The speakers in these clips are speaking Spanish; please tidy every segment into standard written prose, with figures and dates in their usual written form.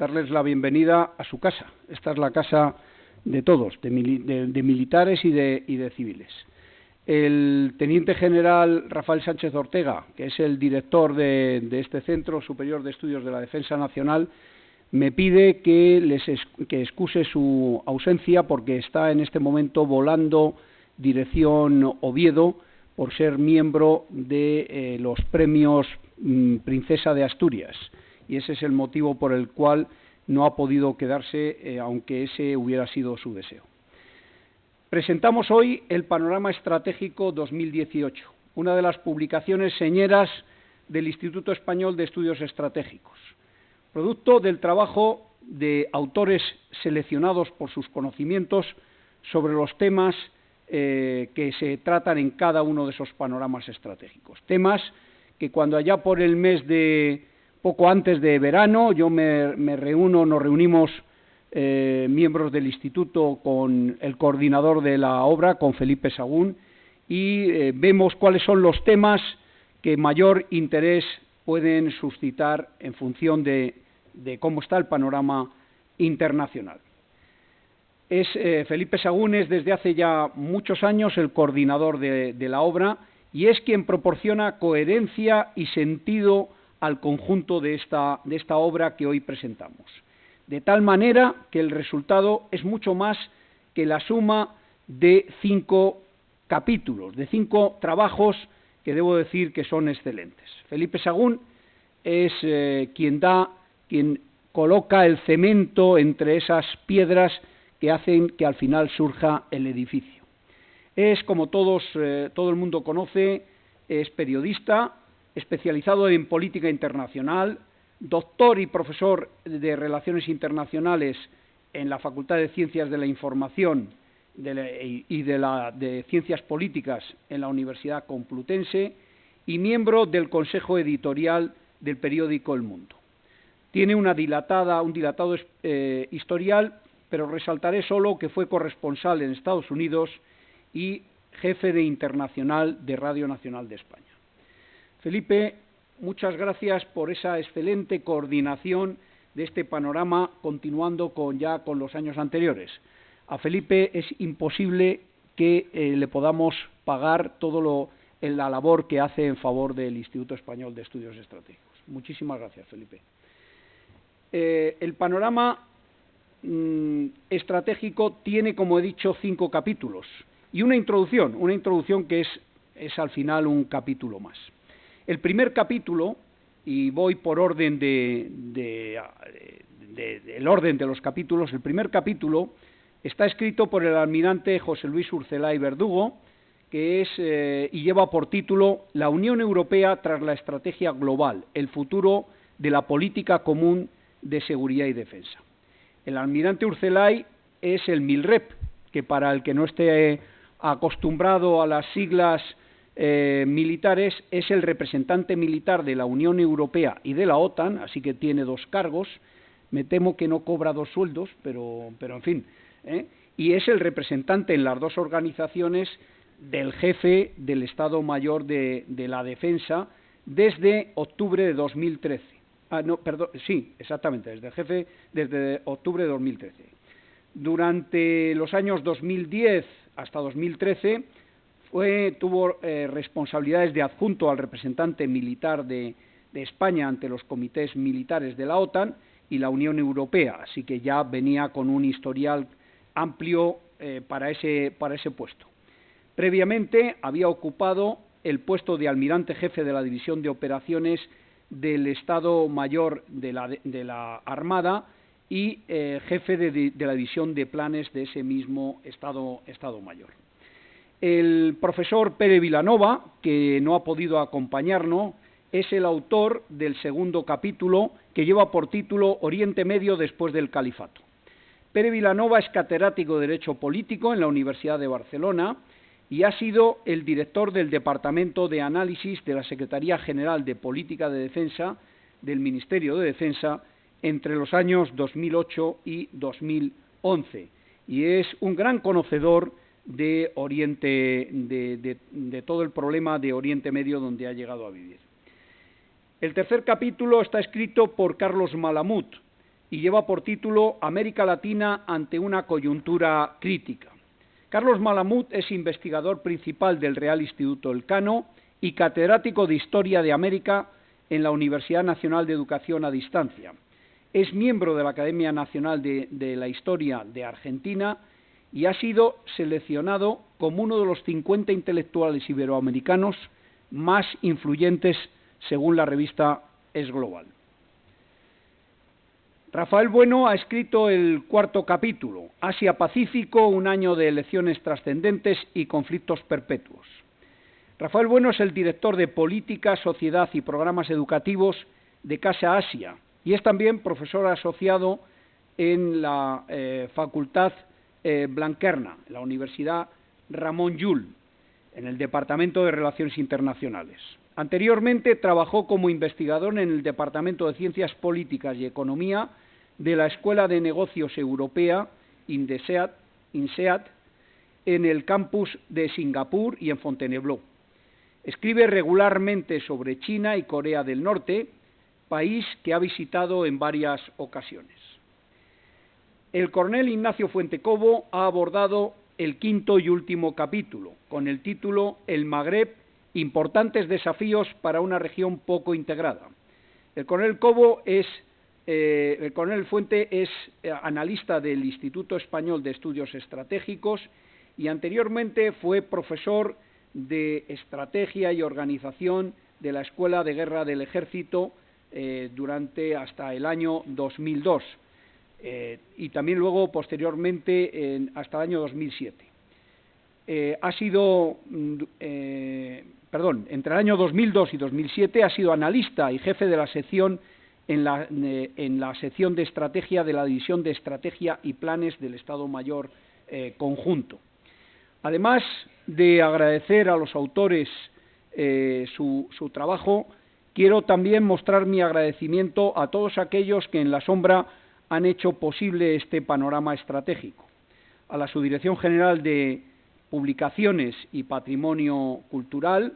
darles la bienvenida a su casa. Esta es la casa de todos, de militares y de civiles. El teniente general Rafael Sánchez Ortega, que es el director de este Centro Superior de Estudios de la Defensa Nacional, me pide que excuse su ausencia porque está en este momento volando dirección Oviedo por ser miembro de los premios Princesa de Asturias, y ese es el motivo por el cual no ha podido quedarse, aunque ese hubiera sido su deseo. Presentamos hoy el Panorama Estratégico 2018, una de las publicaciones señeras del Instituto Español de Estudios Estratégicos, producto del trabajo de autores seleccionados por sus conocimientos sobre los temas que se tratan en cada uno de esos panoramas estratégicos. Temas que cuando allá por el mes de poco antes de verano nos reunimos miembros del Instituto con el coordinador de la obra, con Felipe Sagún, y vemos cuáles son los temas que mayor interés pueden suscitar en función de cómo está el panorama internacional. Felipe Sagún es desde hace ya muchos años el coordinador de la obra y es quien proporciona coherencia y sentido al conjunto de esta obra que hoy presentamos. De tal manera que el resultado es mucho más que la suma de 5 capítulos, de 5 trabajos que debo decir que son excelentes. Felipe Sagún es quien coloca el cemento entre esas piedras que hacen que al final surja el edificio. Es, como todo el mundo conoce, es periodista, especializado en política internacional, doctor y profesor de Relaciones Internacionales en la Facultad de Ciencias de la Información y de Ciencias Políticas en la Universidad Complutense y miembro del Consejo Editorial del periódico El Mundo. Tiene un dilatado historial, pero resaltaré solo que fue corresponsal en Estados Unidos y jefe de internacional de Radio Nacional de España. Felipe, muchas gracias por esa excelente coordinación de este panorama, continuando con los años anteriores. A Felipe es imposible que le podamos pagar la labor que hace en favor del Instituto Español de Estudios Estratégicos. Muchísimas gracias, Felipe. El panorama estratégico tiene, como he dicho, 5 capítulos y una introducción que es al final un capítulo más. El primer capítulo, y voy por orden el orden de los capítulos, el primer capítulo está escrito por el almirante José Luis Urcelay Verdugo, que y lleva por título La Unión Europea tras la estrategia global, el futuro de la política común de seguridad y defensa. El almirante Urcelay es el MILREP, que para el que no esté acostumbrado a las siglas militares, es el representante militar de la Unión Europea y de la OTAN, así que tiene 2 cargos. Me temo que no cobra 2 sueldos, pero en fin, y es el representante en las 2 organizaciones del jefe del Estado Mayor de la Defensa desde octubre de 2013. Desde octubre de 2013. Durante los años 2010 hasta 2013 tuvo responsabilidades de adjunto al representante militar de España ante los comités militares de la OTAN y la Unión Europea, así que ya venía con un historial amplio para ese puesto. Previamente había ocupado el puesto de almirante jefe de la División de Operaciones del Estado Mayor de la Armada y jefe de la División de Planes de ese mismo Estado Mayor. El profesor Pere Vilanova, que no ha podido acompañarnos, es el autor del segundo capítulo, que lleva por título Oriente Medio después del Califato. Pere Vilanova es catedrático de Derecho Político en la Universidad de Barcelona y ha sido el director del Departamento de Análisis de la Secretaría General de Política de Defensa del Ministerio de Defensa entre los años 2008 y 2011, y es un gran conocedor de todo el problema de Oriente Medio donde ha llegado a vivir. El tercer capítulo está escrito por Carlos Malamud, y lleva por título América Latina ante una coyuntura crítica. Carlos Malamud es investigador principal del Real Instituto Elcano y catedrático de Historia de América en la Universidad Nacional de Educación a Distancia. Es miembro de la Academia Nacional de la Historia de Argentina y ha sido seleccionado como uno de los 50 intelectuales iberoamericanos más influyentes según la revista Es Global. Rafael Bueno ha escrito el 4º capítulo, Asia-Pacífico, un año de elecciones trascendentes y conflictos perpetuos. Rafael Bueno es el director de Política, Sociedad y Programas Educativos de Casa Asia y es también profesor asociado en la Facultad Blanquerna, en la Universidad Ramon Llull, en el Departamento de Relaciones Internacionales. Anteriormente trabajó como investigador en el Departamento de Ciencias Políticas y Economía de la Escuela de Negocios Europea, INSEAD, en el campus de Singapur y en Fontainebleau. Escribe regularmente sobre China y Corea del Norte, país que ha visitado en varias ocasiones. El coronel Ignacio Fuentecobo ha abordado el 5º y último capítulo, con el título El Magreb, importantes desafíos para una región poco integrada. El coronel Fuente es analista del Instituto Español de Estudios Estratégicos y anteriormente fue profesor de Estrategia y Organización de la Escuela de Guerra del Ejército hasta el año 2002 y también luego posteriormente hasta el año 2007. Entre el año 2002 y 2007 ha sido analista y jefe de la sección en la sección de estrategia de la División de Estrategia y Planes del Estado Mayor Conjunto. Además de agradecer a los autores su trabajo, quiero también mostrar mi agradecimiento a todos aquellos que en la sombra han hecho posible este panorama estratégico. A la Subdirección General de Publicaciones y Patrimonio Cultural,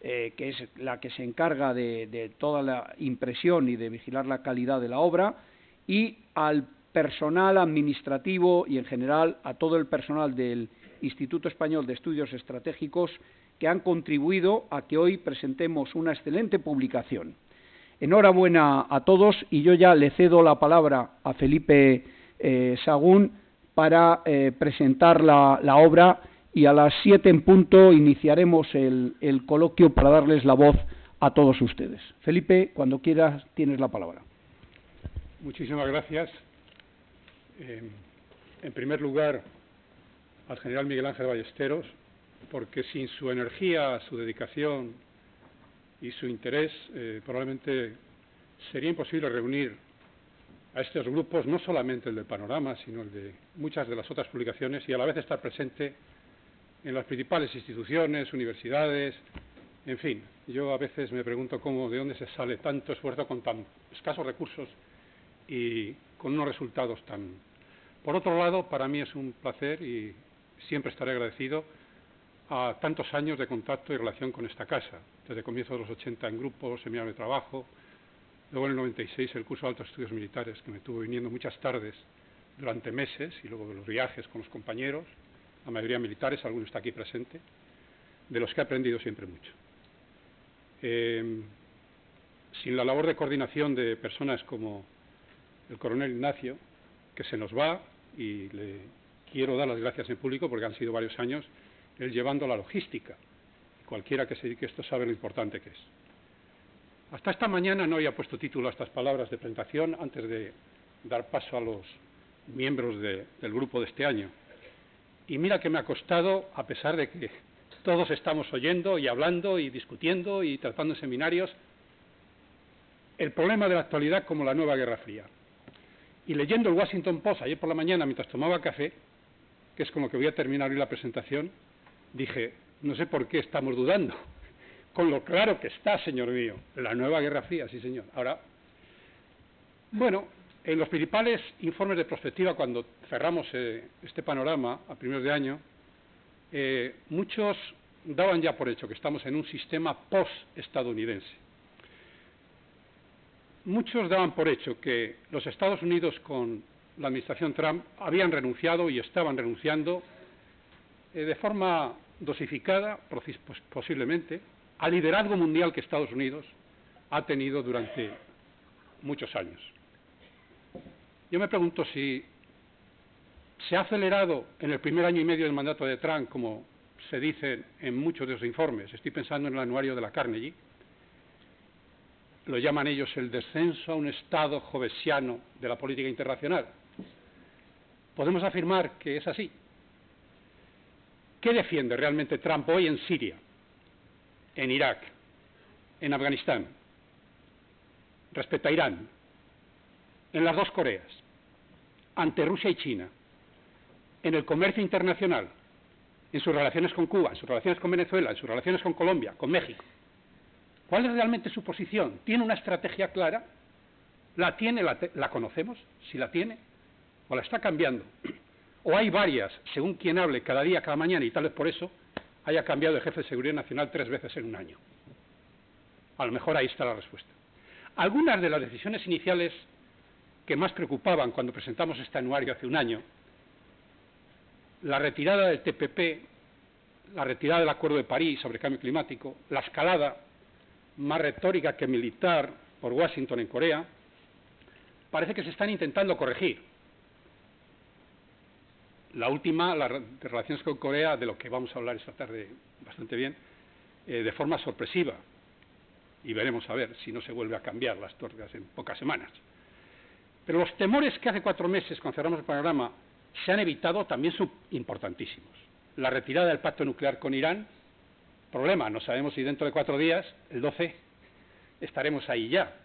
que es la que se encarga de toda la impresión y de vigilar la calidad de la obra, y al personal administrativo y en general a todo el personal del Instituto Español de Estudios Estratégicos que han contribuido a que hoy presentemos una excelente publicación. Enhorabuena a todos y yo ya le cedo la palabra a Felipe Sagún para presentar la obra y a las 7 en punto iniciaremos el coloquio para darles la voz a todos ustedes. Felipe, cuando quieras tienes la palabra. Muchísimas gracias. En primer lugar, al general Miguel Ángel Ballesteros, porque sin su energía, su dedicación y su interés, probablemente sería imposible reunir a estos grupos, no solamente el del Panorama, sino el de muchas de las otras publicaciones, y a la vez estar presente en las principales instituciones, universidades, en fin. Yo a veces me pregunto de dónde se sale tanto esfuerzo con tan escasos recursos y con unos resultados tan... Por otro lado, para mí es un placer y siempre estaré agradecido a tantos años de contacto y relación con esta casa, desde comienzos de los 80 en grupos, seminarios de trabajo, luego en el 96 el curso de altos estudios militares, que me tuvo viniendo muchas tardes durante meses, y luego de los viajes con los compañeros, la mayoría militares, alguno está aquí presente, de los que he aprendido siempre mucho. Sin la labor de coordinación de personas como el coronel Ignacio, que se nos va, y le quiero dar las gracias en público porque han sido varios años, él llevando la logística. Cualquiera que se dedique a esto sabe lo importante que es. Hasta esta mañana no había puesto título a estas palabras de presentación antes de dar paso a los miembros del grupo de este año. Y mira que me ha costado, a pesar de que todos estamos oyendo y hablando y discutiendo y tratando en seminarios, el problema de la actualidad como la nueva Guerra Fría. Y leyendo el Washington Post ayer por la mañana mientras tomaba café, que es con lo que voy a terminar hoy la presentación, dije, no sé por qué estamos dudando, con lo claro que está, señor mío, la nueva Guerra Fría, sí señor. Ahora, bueno, en los principales informes de prospectiva, cuando cerramos este panorama a primeros de año, muchos daban ya por hecho que estamos en un sistema post-estadounidense. muchos daban por hecho que los Estados Unidos con la administración Trump habían renunciado y estaban renunciando de forma dosificada, posiblemente, al liderazgo mundial que Estados Unidos ha tenido durante muchos años. Yo me pregunto si se ha acelerado en el primer año y medio del mandato de Trump, como se dice en muchos de los informes. Estoy pensando en el anuario de la Carnegie. Lo llaman ellos el descenso a un estado jovesiano de la política internacional. Podemos afirmar que es así. ¿Qué defiende realmente Trump hoy en Siria, en Irak, en Afganistán, respecto a Irán, en las dos Coreas, ante Rusia y China, en el comercio internacional, en sus relaciones con Cuba, en sus relaciones con Venezuela, en sus relaciones con Colombia, con México? ¿Cuál es realmente su posición? ¿Tiene una estrategia clara? ¿La tiene? ¿La conocemos? ¿Si la tiene? ¿O la está cambiando? ¿O hay varias, según quien hable, cada día, cada mañana, y tal vez por eso haya cambiado de jefe de seguridad nacional 3 veces en un año? A lo mejor ahí está la respuesta. Algunas de las decisiones iniciales que más preocupaban cuando presentamos este anuario hace un año, la retirada del TPP, la retirada del Acuerdo de París sobre cambio climático, la escalada más retórica que militar por Washington en Corea, parece que se están intentando corregir. La última, las relaciones con Corea, de lo que vamos a hablar esta tarde bastante bien, de forma sorpresiva. Y veremos a ver si no se vuelve a cambiar las tuercas en pocas semanas. Pero los temores que hace 4 meses, cuando cerramos el programa, se han evitado, también son importantísimos. La retirada del pacto nuclear con Irán, problema, no sabemos si dentro de 4 días, el 12, estaremos ahí ya.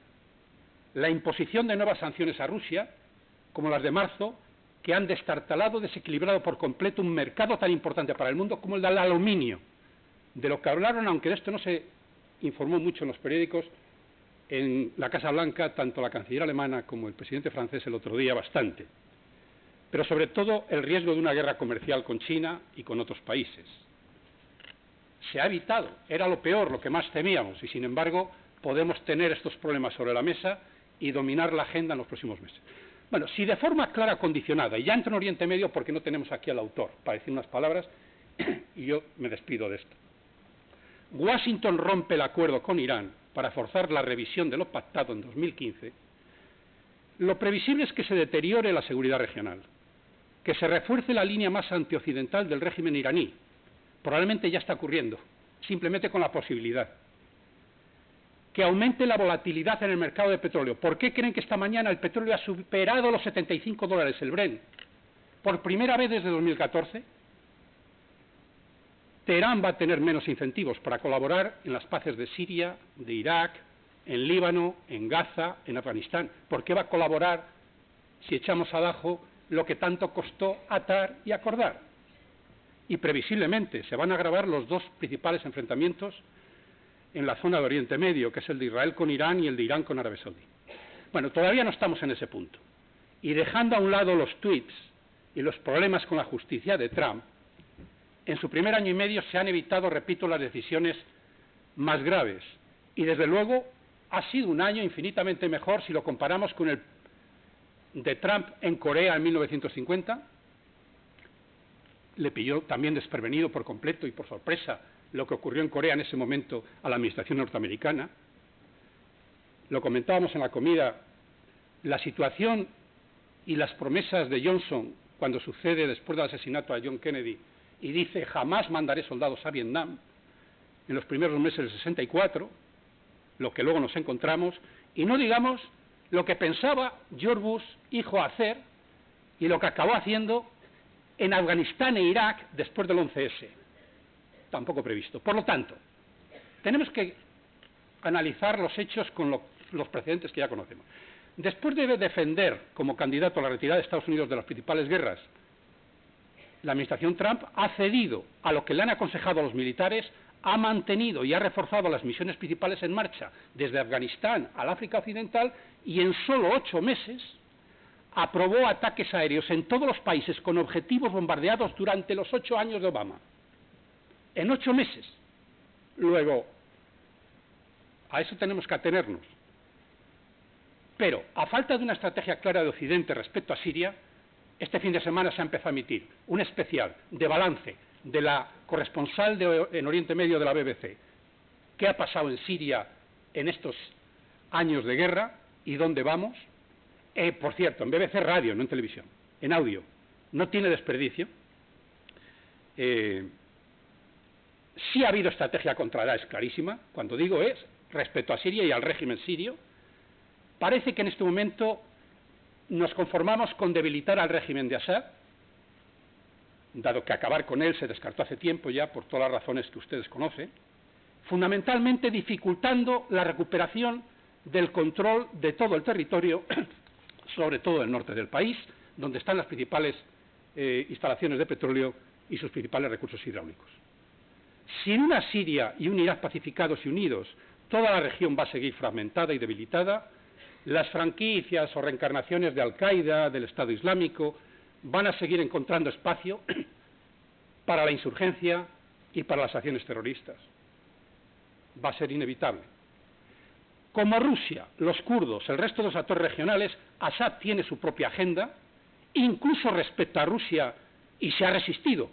La imposición de nuevas sanciones a Rusia, como las de marzo, que han destartalado, desequilibrado por completo un mercado tan importante para el mundo como el del aluminio, de lo que hablaron, aunque de esto no se informó mucho en los periódicos, en la Casa Blanca, tanto la canciller alemana como el presidente francés el otro día, bastante. Pero sobre todo el riesgo de una guerra comercial con China y con otros países. Se ha evitado, era lo peor, lo que más temíamos, y sin embargo podemos tener estos problemas sobre la mesa y dominar la agenda en los próximos meses. Bueno, si de forma clara, condicionada, y ya entro en Oriente Medio porque no tenemos aquí al autor para decir unas palabras, y yo me despido de esto. Washington rompe el acuerdo con Irán para forzar la revisión de lo pactado en 2015, lo previsible es que se deteriore la seguridad regional, que se refuerce la línea más antioccidental del régimen iraní. Probablemente ya está ocurriendo, simplemente con la posibilidad. Que aumente la volatilidad en el mercado de petróleo. ¿Por qué creen que esta mañana el petróleo ha superado los $75, el Brent? Por primera vez desde 2014, Teherán va a tener menos incentivos para colaborar en las paces de Siria, de Irak, en Líbano, en Gaza, en Afganistán. ¿Por qué va a colaborar si echamos abajo lo que tanto costó atar y acordar? Y previsiblemente se van a agravar los 2 principales enfrentamientos en la zona de Oriente Medio, que es el de Israel con Irán y el de Irán con Arabia Saudí. Bueno, todavía no estamos en ese punto. Y dejando a un lado los tweets y los problemas con la justicia de Trump, en su primer año y medio se han evitado, repito, las decisiones más graves. Y desde luego ha sido un año infinitamente mejor si lo comparamos con el de Trump en Corea en 1950. Le pilló también desprevenido por completo y por sorpresa lo que ocurrió en Corea en ese momento a la administración norteamericana. Lo comentábamos en la comida, la situación y las promesas de Johnson cuando sucede después del asesinato a John Kennedy y dice jamás mandaré soldados a Vietnam en los primeros meses del 64, lo que luego nos encontramos, y no digamos lo que pensaba George Bush, hijo, hacer y lo que acabó haciendo en Afganistán e Irak después del 11S. Tampoco previsto. Por lo tanto, tenemos que analizar los hechos con los precedentes que ya conocemos. Después de defender como candidato a la retirada de Estados Unidos de las principales guerras, la administración Trump ha cedido a lo que le han aconsejado a los militares, ha mantenido y ha reforzado las misiones principales en marcha desde Afganistán al África Occidental y en solo 8 meses aprobó ataques aéreos en todos los países con objetivos bombardeados durante los 8 años de Obama. En 8 meses. Luego, a eso tenemos que atenernos. Pero, a falta de una estrategia clara de Occidente respecto a Siria, este fin de semana se ha empezado a emitir un especial de balance de la corresponsal en Oriente Medio de la BBC. ¿Qué ha pasado en Siria en estos años de guerra y dónde vamos? Por cierto, en BBC Radio, no en televisión, en audio. No tiene desperdicio. Sí ha habido estrategia contra Daesh clarísima. Cuando digo es respecto a Siria y al régimen sirio. Parece que en este momento nos conformamos con debilitar al régimen de Assad, dado que acabar con él se descartó hace tiempo ya por todas las razones que ustedes conocen, fundamentalmente dificultando la recuperación del control de todo el territorio, sobre todo el norte del país, donde están las principales instalaciones de petróleo y sus principales recursos hidráulicos. Sin una Siria y un Irak pacificados y unidos, toda la región va a seguir fragmentada y debilitada. Las franquicias o reencarnaciones de Al-Qaeda, del Estado Islámico, van a seguir encontrando espacio para la insurgencia y para las acciones terroristas. Va a ser inevitable. Como Rusia, los kurdos, el resto de los actores regionales, Assad tiene su propia agenda, incluso respecto a Rusia, y se ha resistido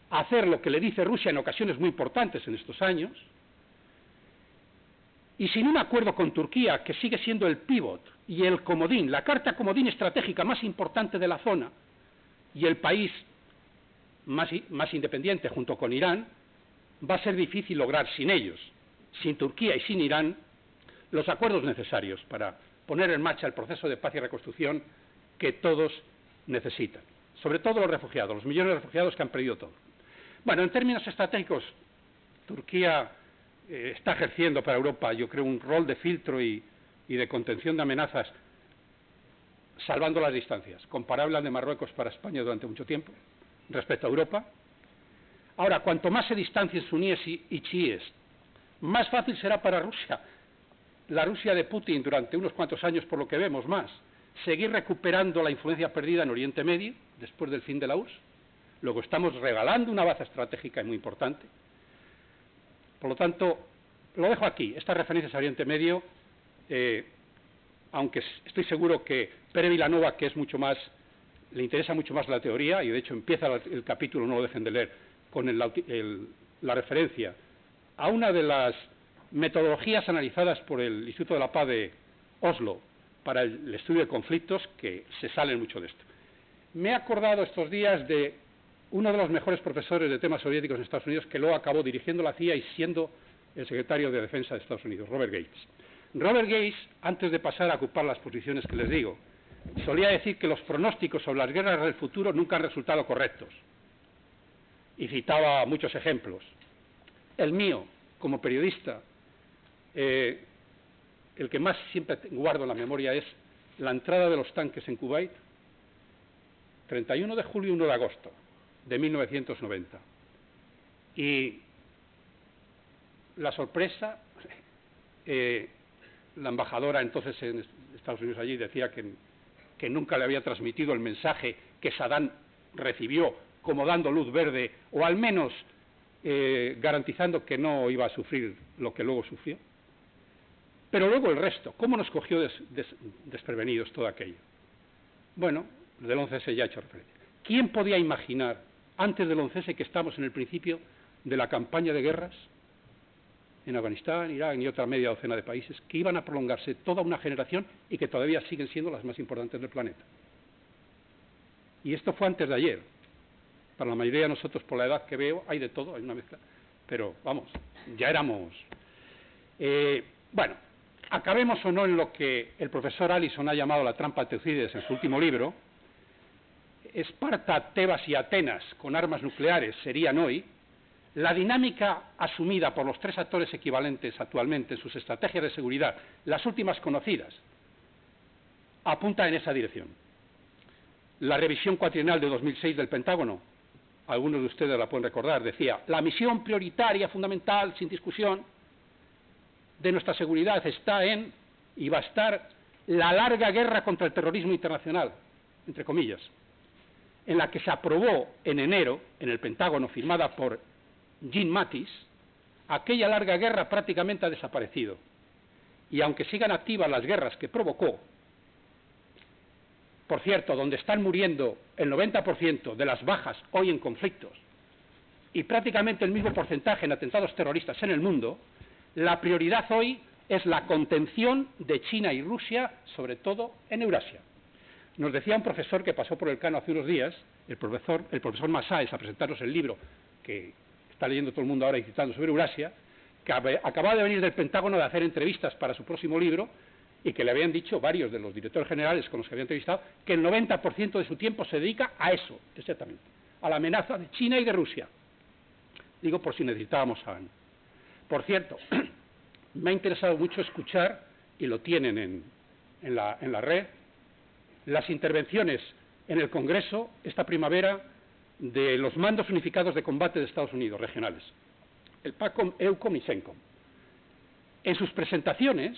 a hacer lo que le dice Rusia en ocasiones muy importantes en estos años. Y sin un acuerdo con Turquía, que sigue siendo el pívot y el comodín, la carta comodín estratégica más importante de la zona, y el país más independiente junto con Irán, va a ser difícil lograr sin ellos, sin Turquía y sin Irán, los acuerdos necesarios para poner en marcha el proceso de paz y reconstrucción que todos necesitan. Sobre todo los refugiados, los millones de refugiados que han perdido todo. Bueno, en términos estratégicos, Turquía está ejerciendo para Europa, yo creo, un rol de filtro y de contención de amenazas, salvando las distancias, comparable al de Marruecos para España durante mucho tiempo, respecto a Europa. Ahora, cuanto más se distancien suníes y chiíes, más fácil será para Rusia, la Rusia de Putin durante unos cuantos años, por lo que vemos más, seguir recuperando la influencia perdida en Oriente Medio, después del fin de la URSS. Luego estamos regalando una base estratégica muy importante. Por lo tanto, lo dejo aquí, estas referencias a Oriente Medio, aunque estoy seguro que Pere Vilanova, que es mucho más, le interesa mucho más la teoría, y de hecho empieza el capítulo, no lo dejen de leer, con la referencia a una de las metodologías analizadas por el Instituto de la Paz de Oslo para el estudio de conflictos, que se salen mucho de esto. Me he acordado estos días de uno de los mejores profesores de temas soviéticos en Estados Unidos, que luego acabó dirigiendo la CIA y siendo el secretario de Defensa de Estados Unidos, Robert Gates. Robert Gates, antes de pasar a ocupar las posiciones que les digo, solía decir que los pronósticos sobre las guerras del futuro nunca han resultado correctos. Y citaba muchos ejemplos. El mío, como periodista, el que más siempre guardo en la memoria es la entrada de los tanques en Kuwait, 31 de julio y 1 de agosto de 1990. Y la sorpresa, la embajadora entonces en Estados Unidos allí decía que nunca le había transmitido el mensaje que Saddam recibió como dando luz verde, o al menos garantizando que no iba a sufrir lo que luego sufrió. Pero luego el resto, ¿cómo nos cogió desprevenidos todo aquello? Bueno, del 11S ya he hecho referencia. ¿Quién podía imaginar antes del 11S que estamos en el principio de la campaña de guerras en Afganistán, Irak y otra media docena de países, que iban a prolongarse toda una generación y que todavía siguen siendo las más importantes del planeta? Y esto fue antes de ayer. Para la mayoría de nosotros, por la edad que veo, hay de todo, hay una mezcla. Pero, vamos, ya éramos... bueno, acabemos o no en lo que el profesor Allison ha llamado la trampa de Tucídides en su último libro. Esparta, Tebas y Atenas con armas nucleares serían hoy. La dinámica asumida por los tres actores equivalentes actualmente en sus estrategias de seguridad, las últimas conocidas, apunta en esa dirección. La revisión cuatrienal de 2006 del Pentágono, algunos de ustedes la pueden recordar, decía: la misión prioritaria, fundamental, sin discusión, de nuestra seguridad está en, y va a estar, la larga guerra contra el terrorismo internacional, entre comillas, en la que se aprobó en enero, en el Pentágono, firmada por Jim Mattis. Aquella larga guerra prácticamente ha desaparecido. Y aunque sigan activas las guerras que provocó, por cierto, donde están muriendo el 90% de las bajas hoy en conflictos y prácticamente el mismo porcentaje en atentados terroristas en el mundo, la prioridad hoy es la contención de China y Rusia, sobre todo en Eurasia. Nos decía un profesor que pasó por el Cano hace unos días, el profesor Masáez, a presentarnos el libro que está leyendo todo el mundo ahora y citando sobre Eurasia, que acababa de venir del Pentágono de hacer entrevistas para su próximo libro y que le habían dicho varios de los directores generales con los que había entrevistado que el 90% de su tiempo se dedica a eso, exactamente, a la amenaza de China y de Rusia. Digo por si necesitábamos a... Por cierto, me ha interesado mucho escuchar, y lo tienen en la red, las intervenciones en el Congreso esta primavera de los mandos unificados de combate de Estados Unidos, regionales, el PACOM, EUCOM y CENTCOM. En sus presentaciones,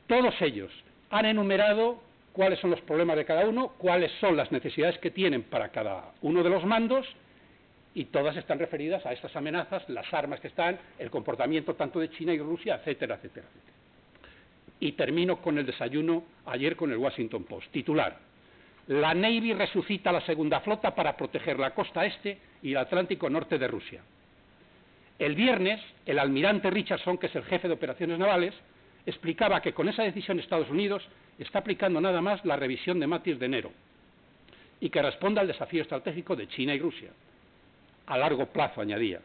todos ellos han enumerado cuáles son los problemas de cada uno, cuáles son las necesidades que tienen para cada uno de los mandos, y todas están referidas a estas amenazas, las armas que están, el comportamiento tanto de China y Rusia, etcétera, etcétera, etcétera. Y termino con el desayuno ayer con el Washington Post. Titular: la Navy resucita la segunda flota para proteger la costa este y el Atlántico norte de Rusia. El viernes, el almirante Richardson, que es el jefe de operaciones navales, explicaba que con esa decisión Estados Unidos está aplicando nada más la revisión de Mattis de enero y que responde al desafío estratégico de China y Rusia. A largo plazo, añadía,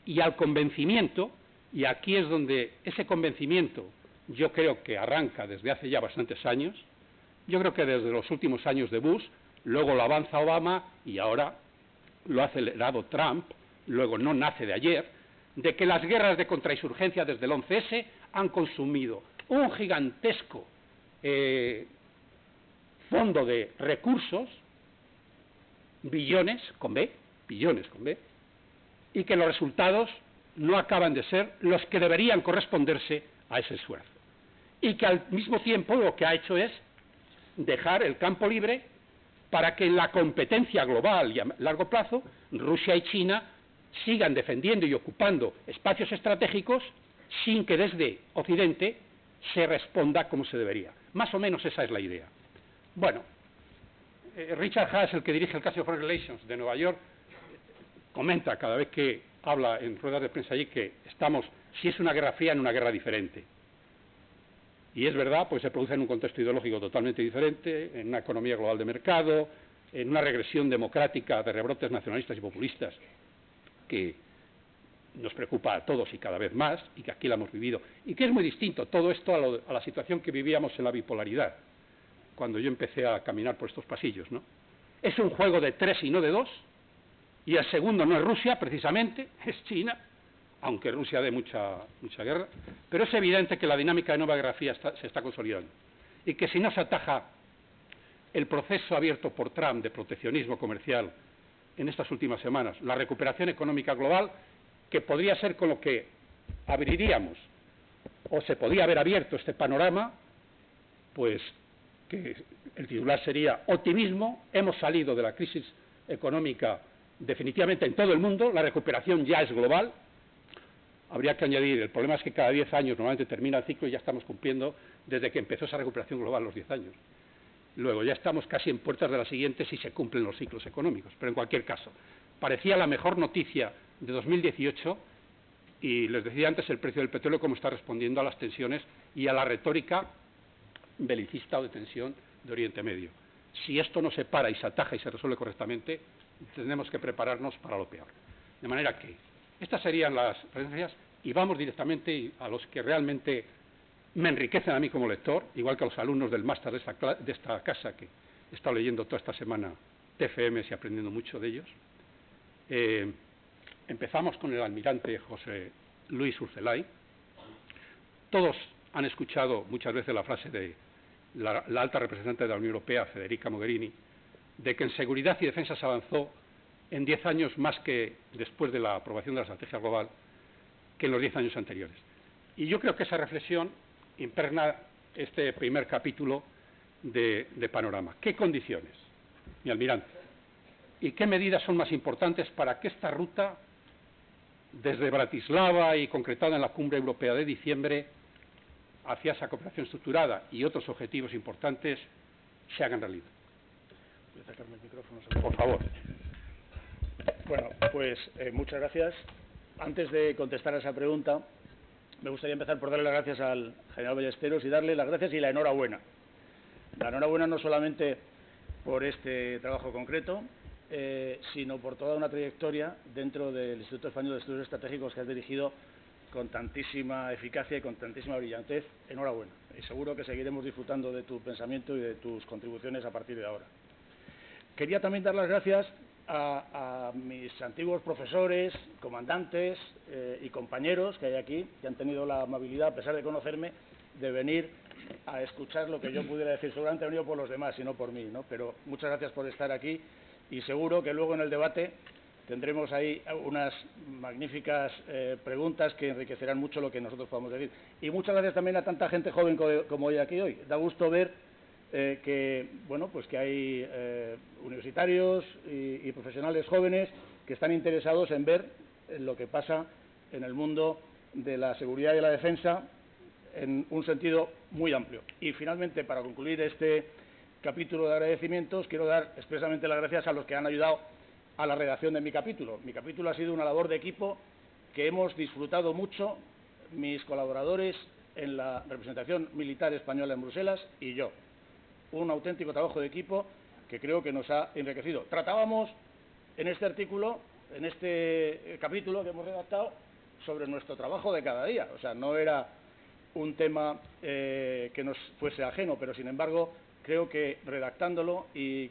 y al convencimiento, y aquí es donde ese convencimiento yo creo que arranca desde hace ya bastantes años, yo creo que desde los últimos años de Bush, luego lo avanza Obama y ahora lo ha acelerado Trump, luego no nace de ayer, de que las guerras de contrainsurgencia desde el 11S han consumido un gigantesco fondo de recursos, billones con B, y que los resultados no acaban de ser los que deberían corresponderse a ese esfuerzo. Y que al mismo tiempo lo que ha hecho es dejar el campo libre para que en la competencia global y a largo plazo Rusia y China sigan defendiendo y ocupando espacios estratégicos sin que desde Occidente se responda como se debería. Más o menos esa es la idea. Bueno, Richard Haass, el que dirige el Council of Foreign Relations de Nueva York, comenta cada vez que habla en ruedas de prensa allí que estamos, si es una guerra fría, en una guerra diferente. Y es verdad, pues se produce en un contexto ideológico totalmente diferente, en una economía global de mercado, en una regresión democrática de rebrotes nacionalistas y populistas que nos preocupa a todos y cada vez más, y que aquí la hemos vivido, y que es muy distinto todo esto a la situación que vivíamos en la bipolaridad, cuando yo empecé a caminar por estos pasillos, ¿no? Es un juego de 3 y no de 2, y el segundo no es Rusia, precisamente, es China, aunque Rusia dé mucha guerra, pero es evidente que la dinámica de nueva guerra fría se está consolidando, y que si no se ataja el proceso abierto por Trump de proteccionismo comercial en estas últimas semanas, la recuperación económica global, que podría ser con lo que abriríamos, o se podría haber abierto este panorama, pues que el titular sería optimismo, hemos salido de la crisis económica definitivamente en todo el mundo, la recuperación ya es global. Habría que añadir, el problema es que cada 10 años normalmente termina el ciclo y ya estamos cumpliendo desde que empezó esa recuperación global los 10 años. Luego ya estamos casi en puertas de la siguiente si se cumplen los ciclos económicos, pero en cualquier caso, parecía la mejor noticia de 2018 y les decía antes el precio del petróleo cómo está respondiendo a las tensiones y a la retórica belicista o de tensión de Oriente Medio. Si esto no se para y se ataja y se resuelve correctamente, tenemos que prepararnos para lo peor. De manera que estas serían las referencias y vamos directamente a los que realmente me enriquecen a mí como lector, igual que a los alumnos del máster de esta casa que he estado leyendo toda esta semana TFMs y aprendiendo mucho de ellos. Empezamos con el almirante José Luis Urcelay. Todos han escuchado muchas veces la frase de la alta representante de la Unión Europea, Federica Mogherini, de que en seguridad y defensa se avanzó en 10 años más que después de la aprobación de la estrategia global que en los 10 años anteriores. Y yo creo que esa reflexión impregna este primer capítulo de Panorama. ¿Qué condiciones, mi almirante? ¿Y qué medidas son más importantes para que esta ruta, desde Bratislava y concretada en la Cumbre Europea de diciembre, hacia esa cooperación estructurada y otros objetivos importantes, se hagan realidad. Voy a sacarme el micrófono. Por favor. Bueno, pues muchas gracias. Antes de contestar a esa pregunta, me gustaría empezar por darle las gracias al general Ballesteros y darle las gracias y la enhorabuena. La enhorabuena no solamente por este trabajo concreto, sino por toda una trayectoria dentro del Instituto Español de Estudios Estratégicos que has dirigido con tantísima eficacia y con tantísima brillantez. Enhorabuena. Y seguro que seguiremos disfrutando de tu pensamiento y de tus contribuciones a partir de ahora. Quería también dar las gracias a mis antiguos profesores, comandantes y compañeros que hay aquí, que han tenido la amabilidad, a pesar de conocerme, de venir a escuchar lo que yo pudiera decir. Seguramente han venido por los demás y no por mí, ¿no? Pero muchas gracias por estar aquí y seguro que luego en el debate tendremos ahí unas magníficas preguntas que enriquecerán mucho lo que nosotros podamos decir. Y muchas gracias también a tanta gente joven como hay aquí hoy. Da gusto ver que hay universitarios y profesionales jóvenes que están interesados en ver lo que pasa en el mundo de la seguridad y la defensa en un sentido muy amplio. Y finalmente, para concluir este capítulo de agradecimientos, quiero dar expresamente las gracias a los que han ayudado a la redacción de mi capítulo. Mi capítulo ha sido una labor de equipo que hemos disfrutado mucho, mis colaboradores en la representación militar española en Bruselas y yo. Un auténtico trabajo de equipo que creo que nos ha enriquecido. Tratábamos en este artículo, en este capítulo que hemos redactado, sobre nuestro trabajo de cada día. O sea, no era un tema que nos fuese ajeno, pero sin embargo creo que redactándolo y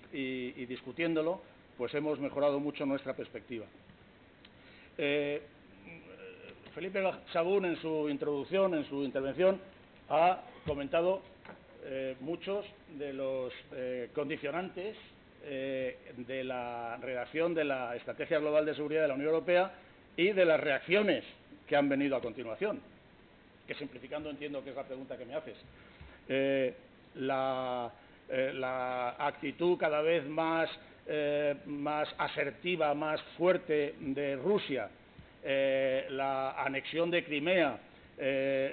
discutiéndolo, pues hemos mejorado mucho nuestra perspectiva. Felipe Sagún, en su introducción, en su intervención, ha comentado muchos de los condicionantes de la redacción de la Estrategia Global de Seguridad de la Unión Europea y de las reacciones que han venido a continuación, que simplificando entiendo que es la pregunta que me haces. La actitud cada vez más asertiva, más fuerte de Rusia, la anexión de Crimea,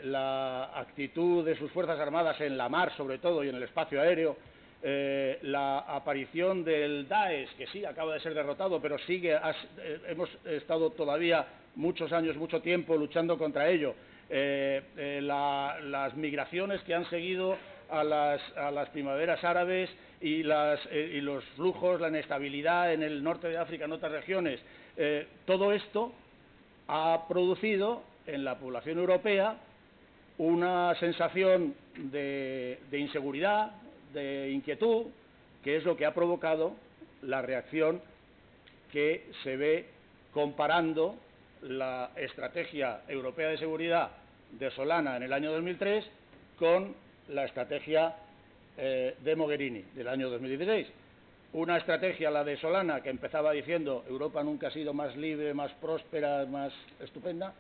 la actitud de sus fuerzas armadas en la mar, sobre todo, y en el espacio aéreo, la aparición del Daesh, que sí acaba de ser derrotado, pero hemos estado todavía muchos años, mucho tiempo luchando contra ello, las migraciones que han seguido a las primaveras árabes y los flujos, la inestabilidad en el norte de África, en otras regiones, todo esto ha producido en la población europea una sensación de inseguridad, de inquietud, que es lo que ha provocado la reacción que se ve comparando la estrategia europea de seguridad de Solana en el año 2003 con la estrategia de Mogherini del año 2016. Una estrategia, la de Solana, que empezaba diciendo Europa nunca ha sido más libre, más próspera, más estupenda,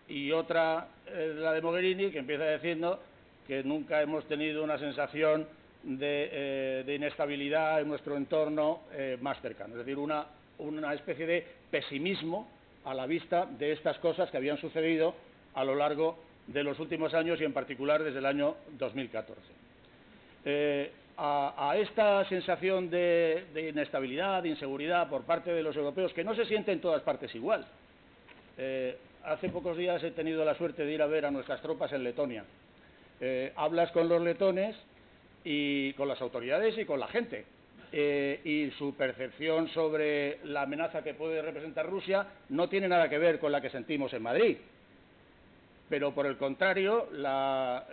y otra, la de Mogherini, que empieza diciendo que nunca hemos tenido una sensación de inestabilidad en nuestro entorno más cercano. Es decir, una especie de pesimismo a la vista de estas cosas que habían sucedido a lo largo de los últimos años y en particular desde el año 2014. A esta sensación de inestabilidad, de inseguridad por parte de los europeos, que no se siente en todas partes igual. Hace pocos días he tenido la suerte de ir a ver a nuestras tropas en Letonia. Hablas con los letones y con las autoridades y con la gente. Y su percepción sobre la amenaza que puede representar Rusia no tiene nada que ver con la que sentimos en Madrid. Pero, por el contrario, la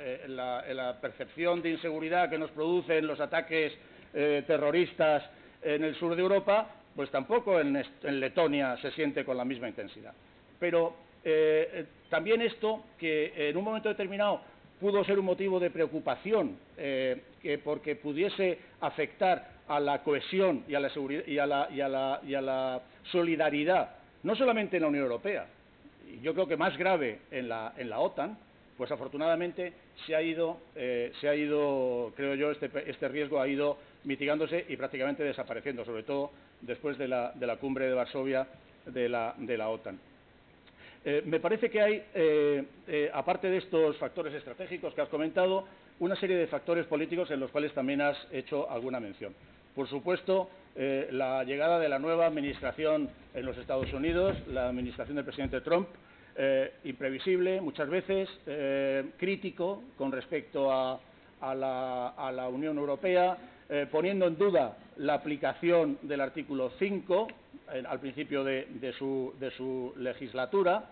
percepción de inseguridad que nos producen los ataques terroristas en el sur de Europa, pues tampoco en Letonia se siente con la misma intensidad. Pero también esto, que en un momento determinado pudo ser un motivo de preocupación, porque pudiese afectar a la cohesión y a la seguridad y a la solidaridad, no solamente en la Unión Europea, y yo creo que más grave en la OTAN, pues afortunadamente se ha ido, creo yo, este riesgo ha ido mitigándose y prácticamente desapareciendo, sobre todo después de la cumbre de Varsovia de la OTAN. Me parece que hay, aparte de estos factores estratégicos que has comentado, una serie de factores políticos en los cuales también has hecho alguna mención. Por supuesto, la llegada de la nueva administración en los Estados Unidos, la administración del presidente Trump, imprevisible muchas veces, crítico con respecto a la Unión Europea, poniendo en duda la aplicación del artículo 5 al principio de su legislatura,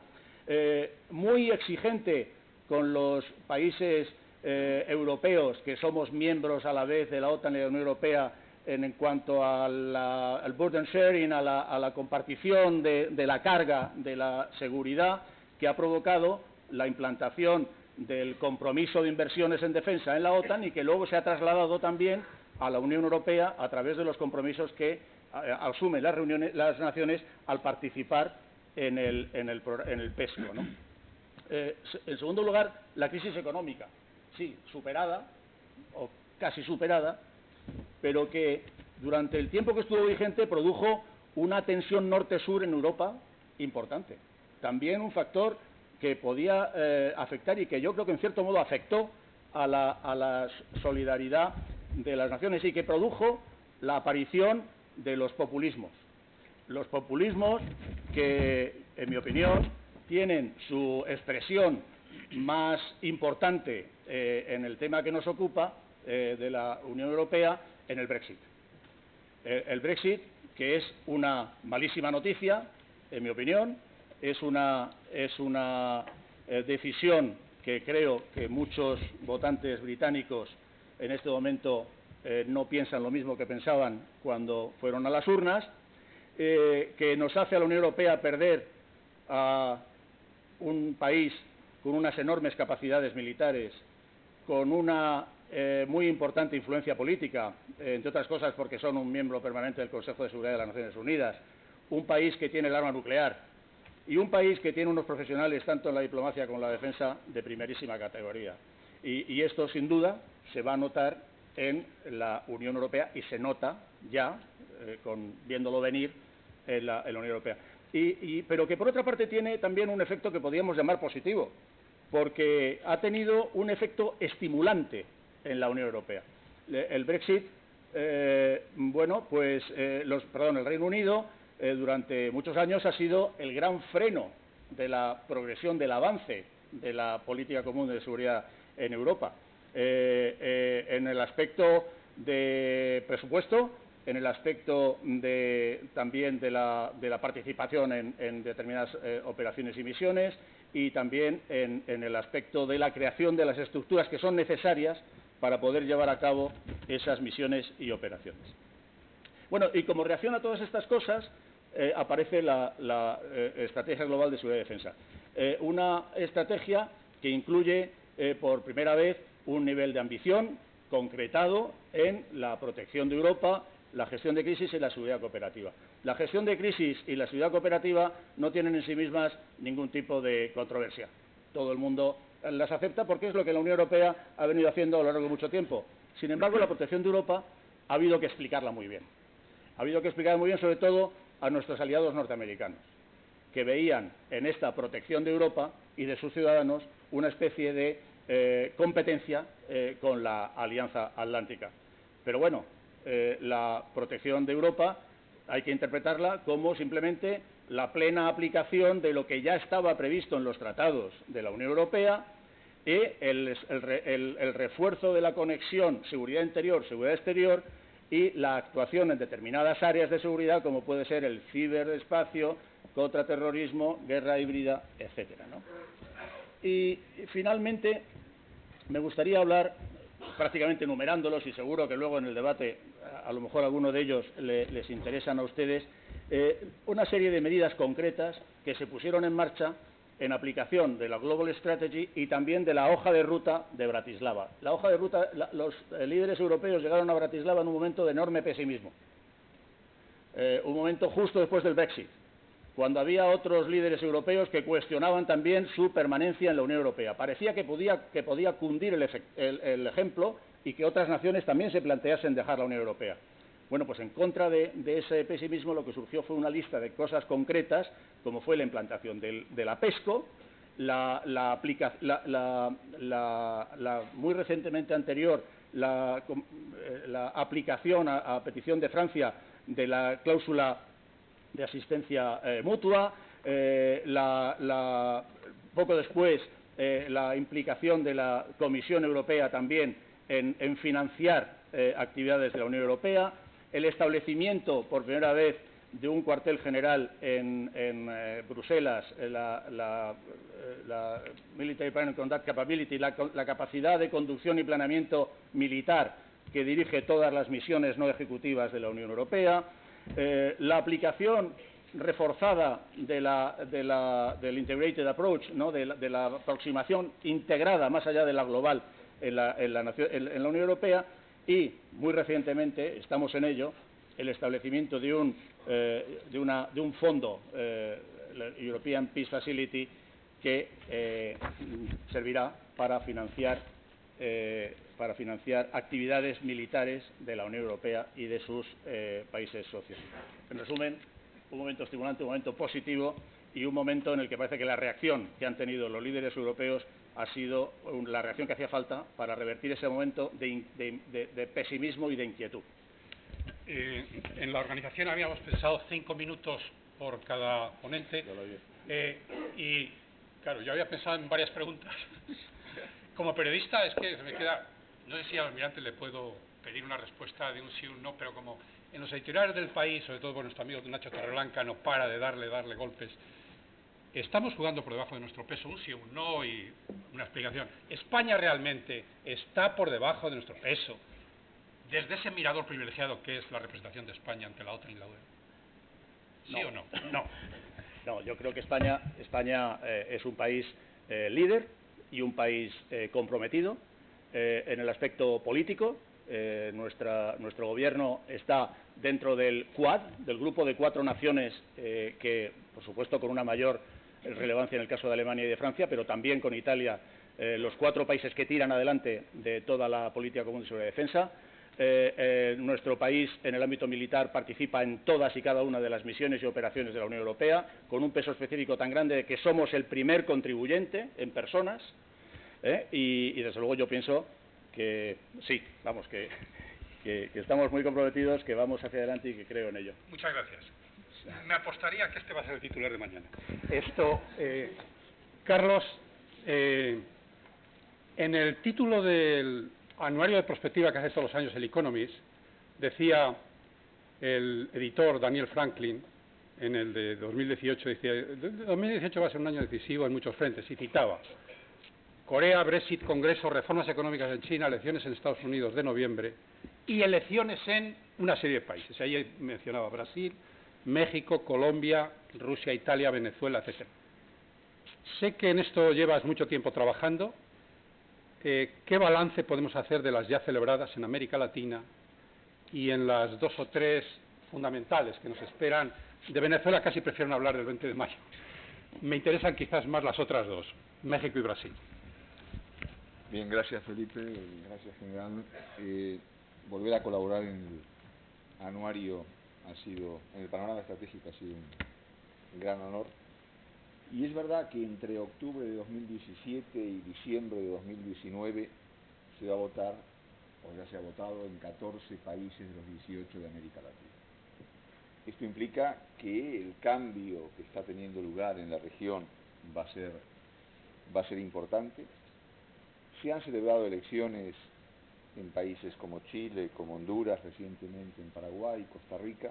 muy exigente con los países europeos que somos miembros a la vez de la OTAN y de la Unión Europea en cuanto al burden sharing, a la compartición de la carga de la seguridad, que ha provocado la implantación del compromiso de inversiones en defensa en la OTAN y que luego se ha trasladado también a la Unión Europea a través de los compromisos que asumen las naciones al participar en el PESCO, ¿no? En segundo lugar, la crisis económica, sí, superada o casi superada, pero que durante el tiempo que estuvo vigente produjo una tensión norte-sur en Europa importante. También un factor que podía afectar y que yo creo que en cierto modo afectó a la solidaridad de las naciones y que produjo la aparición de los populismos. Los populismos que, en mi opinión, tienen su expresión más importante en el tema que nos ocupa de la Unión Europea en el Brexit. El Brexit, que es una malísima noticia, en mi opinión, es una decisión que creo que muchos votantes británicos en este momento no piensan lo mismo que pensaban cuando fueron a las urnas, que nos hace a la Unión Europea perder a un país con unas enormes capacidades militares, con una muy importante influencia política, entre otras cosas porque son un miembro permanente del Consejo de Seguridad de las Naciones Unidas, un país que tiene el arma nuclear y un país que tiene unos profesionales tanto en la diplomacia como en la defensa de primerísima categoría. Y esto, sin duda, se va a notar en la Unión Europea y se nota ya, viéndolo venir, en la Unión Europea. Pero que, por otra parte, tiene también un efecto que podríamos llamar positivo, porque ha tenido un efecto estimulante en la Unión Europea. El Brexit, el Reino Unido, durante muchos años ha sido el gran freno de la progresión, del avance de la política común de seguridad en Europa. En el aspecto de presupuesto, en el aspecto también de la participación en determinadas operaciones y misiones, y también en el aspecto de la creación de las estructuras que son necesarias para poder llevar a cabo esas misiones y operaciones. Bueno, y como reacción a todas estas cosas, aparece la Estrategia Global de Seguridad y Defensa. Una estrategia que incluye por primera vez un nivel de ambición concretado en la protección de Europa, la gestión de crisis y la seguridad cooperativa. La gestión de crisis y la seguridad cooperativa no tienen en sí mismas ningún tipo de controversia. Todo el mundo las acepta porque es lo que la Unión Europea ha venido haciendo a lo largo de mucho tiempo. Sin embargo, la protección de Europa ha habido que explicarla muy bien. Ha habido que explicarla muy bien, sobre todo a nuestros aliados norteamericanos, que veían en esta protección de Europa y de sus ciudadanos una especie de competencia con la Alianza Atlántica. Pero bueno, la protección de Europa hay que interpretarla como simplemente la plena aplicación de lo que ya estaba previsto en los tratados de la Unión Europea y el refuerzo de la conexión seguridad interior, seguridad exterior y la actuación en determinadas áreas de seguridad como puede ser el ciberespacio, contraterrorismo, guerra híbrida, etcétera, ¿no? Y finalmente me gustaría hablar, prácticamente enumerándolos, y seguro que luego en el debate a lo mejor alguno de ellos les interesan a ustedes, una serie de medidas concretas que se pusieron en marcha en aplicación de la Global Strategy y también de la hoja de ruta de Bratislava. La hoja de ruta, los líderes europeos llegaron a Bratislava en un momento de enorme pesimismo, un momento justo después del Brexit, cuando había otros líderes europeos que cuestionaban también su permanencia en la Unión Europea. Parecía que podía cundir el ejemplo y que otras naciones también se planteasen dejar la Unión Europea. Bueno, pues en contra de ese pesimismo lo que surgió fue una lista de cosas concretas, como fue la implantación de la PESCO la muy recientemente anterior, la aplicación a petición de Francia de la cláusula de asistencia mutua, poco después la implicación de la Comisión Europea también en financiar actividades de la Unión Europea, el establecimiento por primera vez de un cuartel general en Bruselas, la Military Planning and Conduct Capability, la capacidad de conducción y planeamiento militar que dirige todas las misiones no ejecutivas de la Unión Europea, la aplicación reforzada del Integrated Approach, ¿no? de la aproximación integrada más allá de la global en la Unión Europea, y muy recientemente, estamos en ello, el establecimiento de un fondo, la European Peace Facility, que servirá para financiar actividades militares de la Unión Europea y de sus países socios. En resumen, un momento estimulante, un momento positivo y un momento en el que parece que la reacción que han tenido los líderes europeos ha sido la reacción que hacía falta para revertir ese momento de pesimismo y de inquietud. En la organización habíamos pensado 5 minutos por cada ponente y, claro, yo había pensado en varias preguntas. Como periodista es que se me queda, no sé si al almirante le puedo pedir una respuesta de un sí o un no, pero como en los editoriales del País, sobre todo por nuestro amigo Nacho Torreblanca, no para de darle golpes. Estamos jugando por debajo de nuestro peso, un sí o un no y una explicación. ¿España realmente está por debajo de nuestro peso desde ese mirador privilegiado que es la representación de España ante la OTAN y la UE? ¿Sí o no? No, yo creo que España es un país líder y un país comprometido en el aspecto político. Nuestro gobierno está dentro del Quad, del grupo de 4 naciones que, por supuesto, con una mayor relevancia en el caso de Alemania y de Francia, pero también con Italia, los 4 países que tiran adelante de toda la política común de seguridad y defensa. Nuestro país, en el ámbito militar, participa en todas y cada una de las misiones y operaciones de la Unión Europea, con un peso específico tan grande de que somos el primer contribuyente en personas, y desde luego yo pienso que sí, vamos, que estamos muy comprometidos, que vamos hacia adelante y que creo en ello. Muchas gracias. Me apostaría que este va a ser el titular de mañana. Carlos, en el título del anuario de prospectiva que hace todos los años el Economist, decía el editor Daniel Franklin, en el de 2018, decía, 2018 va a ser un año decisivo en muchos frentes, y citaba: Corea, Brexit, Congreso, reformas económicas en China, elecciones en Estados Unidos de noviembre y elecciones en una serie de países. Ahí mencionaba Brasil, México, Colombia, Rusia, Italia, Venezuela, etc. Sé que en esto llevas mucho tiempo trabajando. ¿Qué balance podemos hacer de las ya celebradas en América Latina y en las 2 o 3 fundamentales que nos esperan? De Venezuela casi prefiero no hablar del 20 de mayo. Me interesan quizás más las otras 2, México y Brasil. Bien, gracias Felipe, gracias general. Volver a colaborar en el anuario en el panorama estratégico ha sido un gran honor. Y es verdad que entre octubre de 2017 y diciembre de 2019 se va a votar, o ya se ha votado, en 14 países de los 18 de América Latina. Esto implica que el cambio que está teniendo lugar en la región va a ser importante. Se han celebrado elecciones en países como Chile, como Honduras, recientemente en Paraguay, Costa Rica.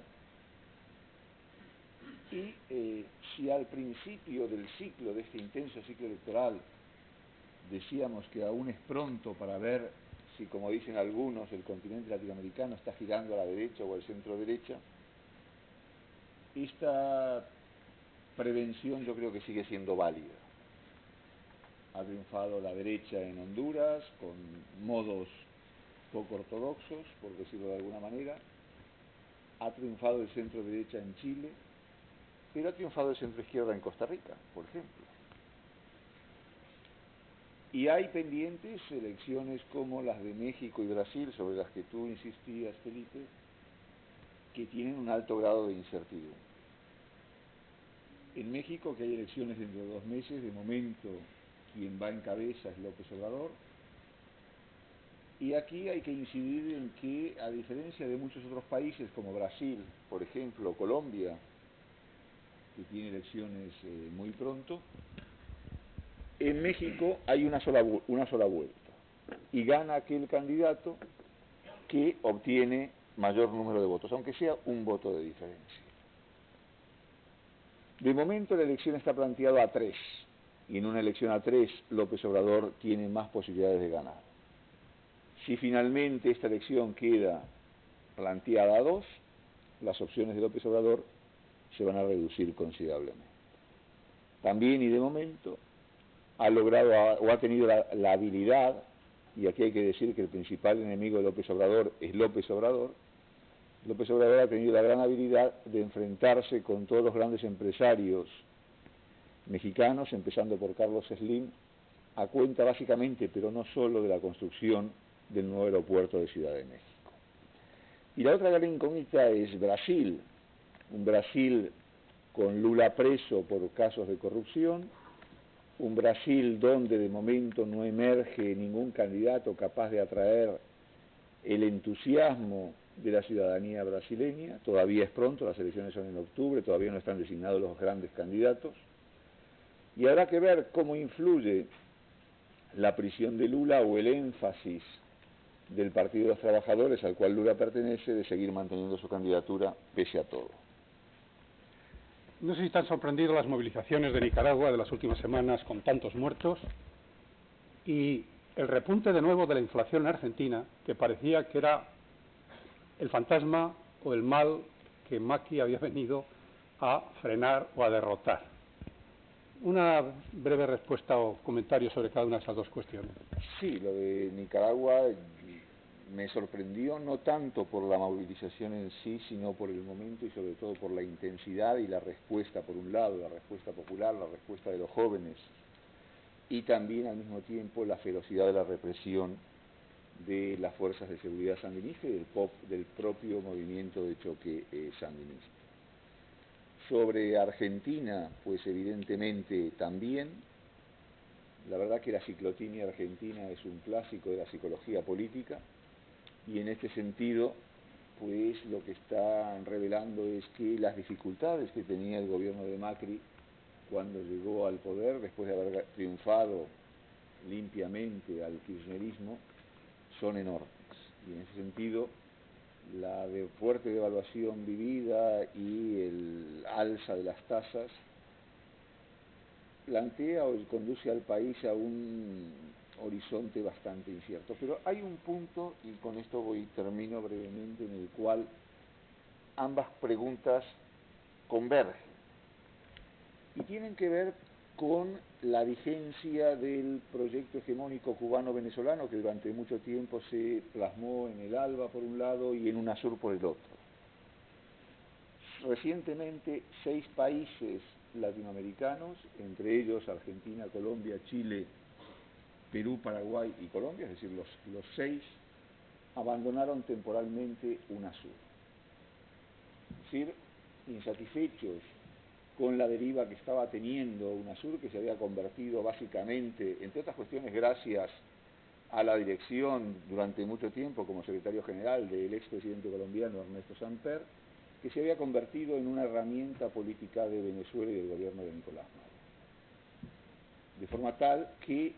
Y si al principio del ciclo, de este intenso ciclo electoral, decíamos que aún es pronto para ver si, como dicen algunos, el continente latinoamericano está girando a la derecha o al centro derecha, esta prevención yo creo que sigue siendo válida. Ha triunfado la derecha en Honduras con modos poco ortodoxos, por decirlo de alguna manera. Ha triunfado el centro derecha en Chile, pero ha triunfado el centro izquierda en Costa Rica, por ejemplo. Y hay pendientes elecciones como las de México y Brasil, sobre las que tú insistías, Felipe, que tienen un alto grado de incertidumbre. en México, que hay elecciones dentro de 2 meses. De momento, quien va en cabeza es López Obrador. Y aquí hay que incidir en que, a diferencia de muchos otros países como Brasil, por ejemplo, o Colombia, que tiene elecciones muy pronto, en México hay una sola vuelta y gana aquel candidato que obtiene mayor número de votos, aunque sea un voto de diferencia. De momento la elección está planteada a 3, y en una elección a 3 López Obrador tiene más posibilidades de ganar. Si finalmente esta elección queda planteada a 2, las opciones de López Obrador se van a reducir considerablemente. También, y de momento, ha logrado o ha tenido la habilidad, y aquí hay que decir que el principal enemigo de López Obrador es López Obrador. López Obrador ha tenido la gran habilidad de enfrentarse con todos los grandes empresarios mexicanos, empezando por Carlos Slim, a cuenta básicamente, pero no solo, de la construcción del nuevo aeropuerto de Ciudad de México. Y la otra gran incógnita es Brasil, un Brasil con Lula preso por casos de corrupción, un Brasil donde de momento no emerge ningún candidato capaz de atraer el entusiasmo de la ciudadanía brasileña. Todavía es pronto, las elecciones son en octubre, todavía no están designados los grandes candidatos, y habrá que ver cómo influye la prisión de Lula o el énfasis del Partido de los Trabajadores, al cual Lula pertenece, de seguir manteniendo su candidatura pese a todo. No sé si te han sorprendido las movilizaciones de Nicaragua de las últimas semanas con tantos muertos y el repunte de nuevo de la inflación en Argentina, que parecía que era el fantasma o el mal que Macri había venido a frenar o a derrotar. Una breve respuesta o comentario sobre cada una de esas dos cuestiones. Sí, lo de Nicaragua me sorprendió no tanto por la movilización en sí, sino por el momento y sobre todo por la intensidad y la respuesta, por un lado, la respuesta popular, la respuesta de los jóvenes, y también al mismo tiempo la ferocidad de la represión de las fuerzas de seguridad sandinistas y del propio movimiento de choque sandinista. Sobre Argentina, pues evidentemente también. La verdad que la ciclotimia argentina es un clásico de la psicología política, y en este sentido, pues lo que están revelando es que las dificultades que tenía el gobierno de Macri cuando llegó al poder, después de haber triunfado limpiamente al kirchnerismo, son enormes. Y en ese sentido, la fuerte devaluación vivida y el alza de las tasas plantea o conduce al país a un horizonte bastante incierto. Pero hay un punto, y con esto termino brevemente, en el cual ambas preguntas convergen y tienen que ver con la vigencia del proyecto hegemónico cubano-venezolano, que durante mucho tiempo se plasmó en el ALBA por un lado y en UNASUR por el otro. Recientemente 6 países latinoamericanos, entre ellos Argentina, Colombia, Chile, Perú, Paraguay y Colombia, es decir, los 6, abandonaron temporalmente UNASUR. Es decir, insatisfechos con la deriva que estaba teniendo UNASUR, que se había convertido básicamente, entre otras cuestiones, gracias a la dirección durante mucho tiempo como secretario general del expresidente colombiano Ernesto Samper, que se había convertido en una herramienta política de Venezuela y del gobierno de Nicolás Maduro. De forma tal que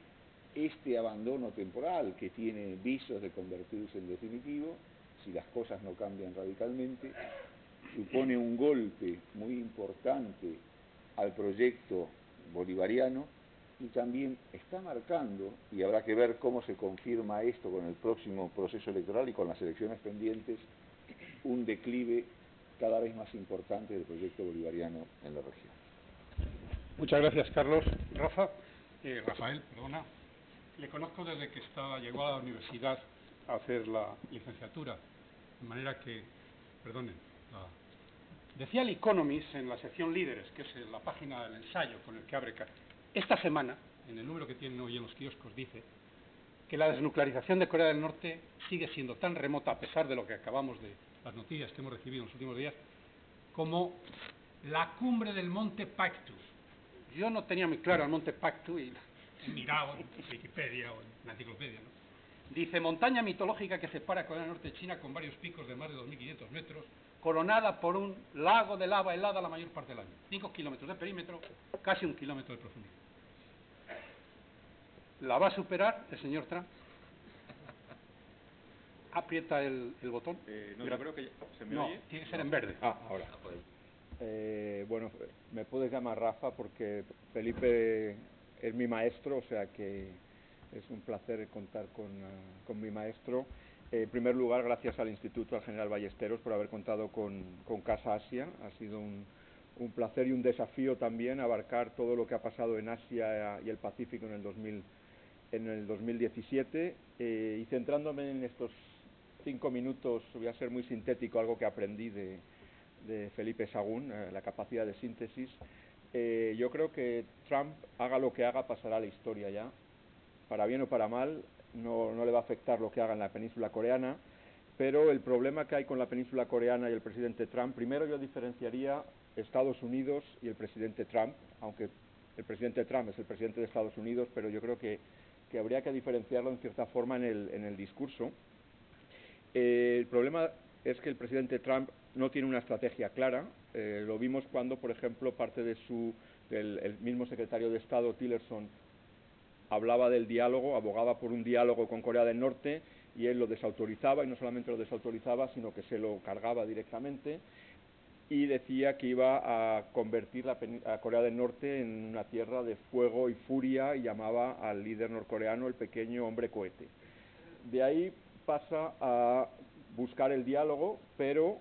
este abandono temporal, que tiene visos de convertirse en definitivo, si las cosas no cambian radicalmente, supone un golpe muy importante al proyecto bolivariano y también está marcando, y habrá que ver cómo se confirma esto con el próximo proceso electoral y con las elecciones pendientes, un declive cada vez más importante del proyecto bolivariano en la región. Muchas gracias, Carlos. Rafael, perdona. Le conozco desde que llegó a la universidad a hacer la licenciatura, de manera que, decía el Economist en la sección Líderes, que es la página del ensayo con el que abre esta semana, en el número que tienen hoy en los kioscos, dice que la desnuclearización de Corea del Norte sigue siendo tan remota, a pesar de lo que acabamos de las noticias que hemos recibido en los últimos días, como la cumbre del Monte Pictus. Yo no tenía muy claro el Monte Pictus y he mirado en Wikipedia o en la enciclopedia, ¿no? Dice, montaña mitológica que separa Corea del Norte de China con varios picos de más de 2.500 metros, coronada por un lago de lava helada la mayor parte del año. 5 kilómetros de perímetro, casi 1 kilómetro de profundidad. ¿La va a superar el señor Trump? Aprieta el botón. No, yo creo que se me no, oye. Tiene que ser en verde. Ahora. Bueno, me puedes llamar Rafa porque Felipe es mi maestro, o sea que es un placer contar con mi maestro. En primer lugar, gracias al Instituto, al General Ballesteros, por haber contado con Casa Asia. Ha sido un placer y un desafío también abarcar todo lo que ha pasado en Asia y el Pacífico en el 2017. Y centrándome en estos 5 minutos, voy a ser muy sintético, algo que aprendí de Felipe Sagún, la capacidad de síntesis. Yo creo que Trump, haga lo que haga, pasará a la historia ya. Para bien o para mal, no le va a afectar lo que haga en la península coreana, pero el problema que hay con la península coreana y el presidente Trump, primero yo diferenciaría Estados Unidos y el presidente Trump, aunque el presidente Trump es el presidente de Estados Unidos, pero yo creo que habría que diferenciarlo en cierta forma en el discurso. El problema es que el presidente Trump no tiene una estrategia clara. Lo vimos cuando, por ejemplo, parte del mismo secretario de Estado, Tillerson, hablaba del diálogo, abogaba por un diálogo con Corea del Norte y él lo desautorizaba, y no solamente lo desautorizaba, sino que se lo cargaba directamente y decía que iba a convertir a Corea del Norte en una tierra de fuego y furia y llamaba al líder norcoreano el pequeño hombre cohete. De ahí pasa a buscar el diálogo, pero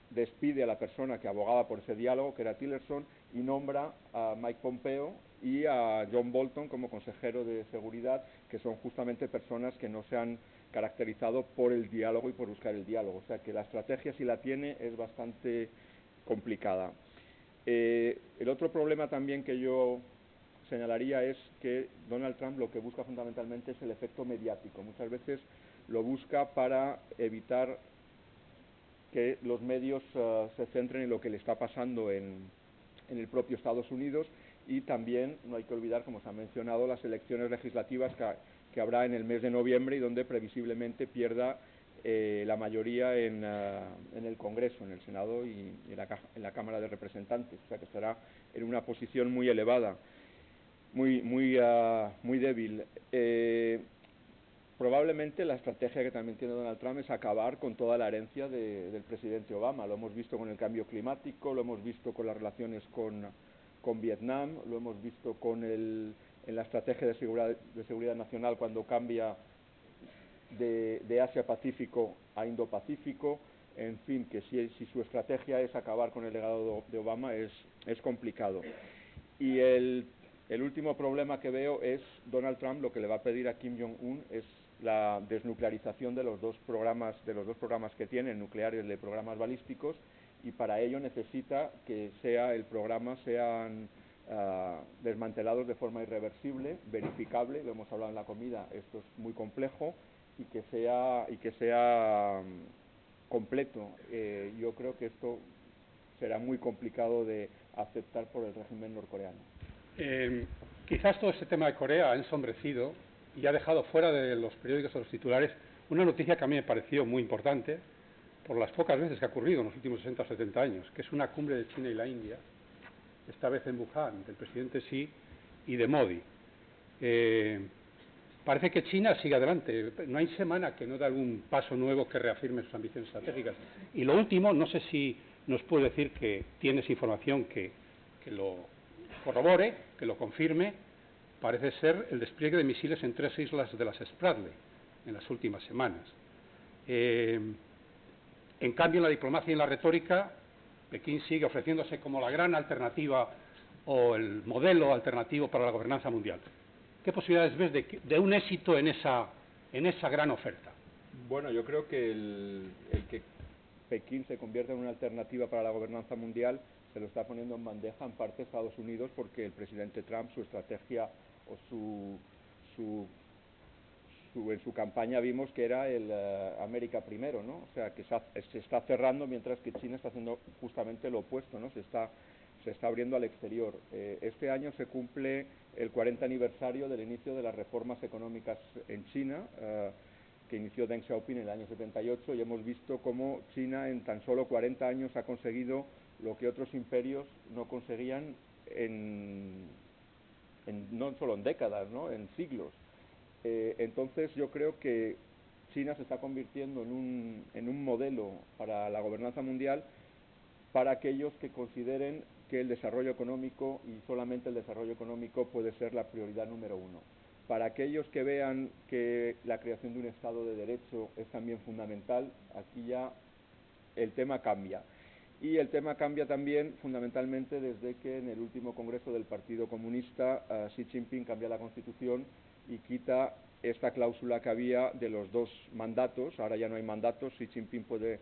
despide a la persona que abogaba por ese diálogo, que era Tillerson, y nombra a Mike Pompeo y a John Bolton como consejero de seguridad, que son justamente personas que no se han caracterizado por el diálogo y por buscar el diálogo. O sea que la estrategia, si la tiene, es bastante complicada. El otro problema también que yo señalaría es que Donald Trump lo que busca fundamentalmente es el efecto mediático. Muchas veces lo busca para evitar que los medios se centren en lo que le está pasando en el propio Estados Unidos, y también no hay que olvidar, como se ha mencionado, las elecciones legislativas que habrá en el mes de noviembre y donde previsiblemente pierda la mayoría en el Congreso, en el Senado y en la Cámara de Representantes. O sea que estará en una posición muy elevada, muy débil. Probablemente la estrategia que también tiene Donald Trump es acabar con toda la herencia del presidente Obama. Lo hemos visto con el cambio climático, lo hemos visto con las relaciones con Vietnam, lo hemos visto en la estrategia de seguridad nacional cuando cambia de Asia-Pacífico a Indo-Pacífico. En fin, que si su estrategia es acabar con el legado de Obama es complicado. Y el último problema que veo es Donald Trump lo que le va a pedir a Kim Jong-un es la desnuclearización de los dos programas que tiene, el nuclear y el de programas balísticos, y para ello necesita que el programa sean desmantelados de forma irreversible, verificable. Lo hemos hablado en la comida, esto es muy complejo, y que sea completo. Yo creo que esto será muy complicado de aceptar por el régimen norcoreano. Quizás todo este tema de Corea ha ensombrecido y ha dejado fuera de los periódicos o los titulares una noticia que a mí me pareció muy importante por las pocas veces que ha ocurrido en los últimos 60 o 70 años, que es una cumbre de China y la India, esta vez en Wuhan, del presidente Xi y de Modi. Parece que China sigue adelante, no hay semana que no dé algún paso nuevo que reafirme sus ambiciones estratégicas. Y lo último, no sé si nos puede decir que tienes información que lo corrobore, que lo confirme, parece ser el despliegue de misiles en 3 islas de las Spratly en las últimas semanas. En cambio, en la diplomacia y en la retórica, Pekín sigue ofreciéndose como la gran alternativa o el modelo alternativo para la gobernanza mundial. ¿Qué posibilidades ves de un éxito en esa gran oferta? Bueno, yo creo que el que Pekín se convierta en una alternativa para la gobernanza mundial se lo está poniendo en bandeja en parte Estados Unidos, porque el presidente Trump, su estrategia o su campaña vimos que era el América primero, ¿no? O sea, que se está cerrando, mientras que China está haciendo justamente lo opuesto, ¿no? Se está abriendo al exterior. Este año se cumple el 40 aniversario del inicio de las reformas económicas en China, que inició Deng Xiaoping en el año 78, y hemos visto cómo China en tan solo 40 años ha conseguido lo que otros imperios no conseguían no solo en décadas, ¿no? En siglos. Entonces yo creo que China se está convirtiendo en un modelo para la gobernanza mundial para aquellos que consideren que el desarrollo económico y solamente el desarrollo económico puede ser la prioridad número uno. Para aquellos que vean que la creación de un Estado de Derecho es también fundamental, aquí ya el tema cambia. Y el tema cambia también fundamentalmente desde que en el último congreso del Partido Comunista Xi Jinping cambia la Constitución y quita esta cláusula que había de los 2 mandatos. Ahora ya no hay mandatos, Xi Jinping puede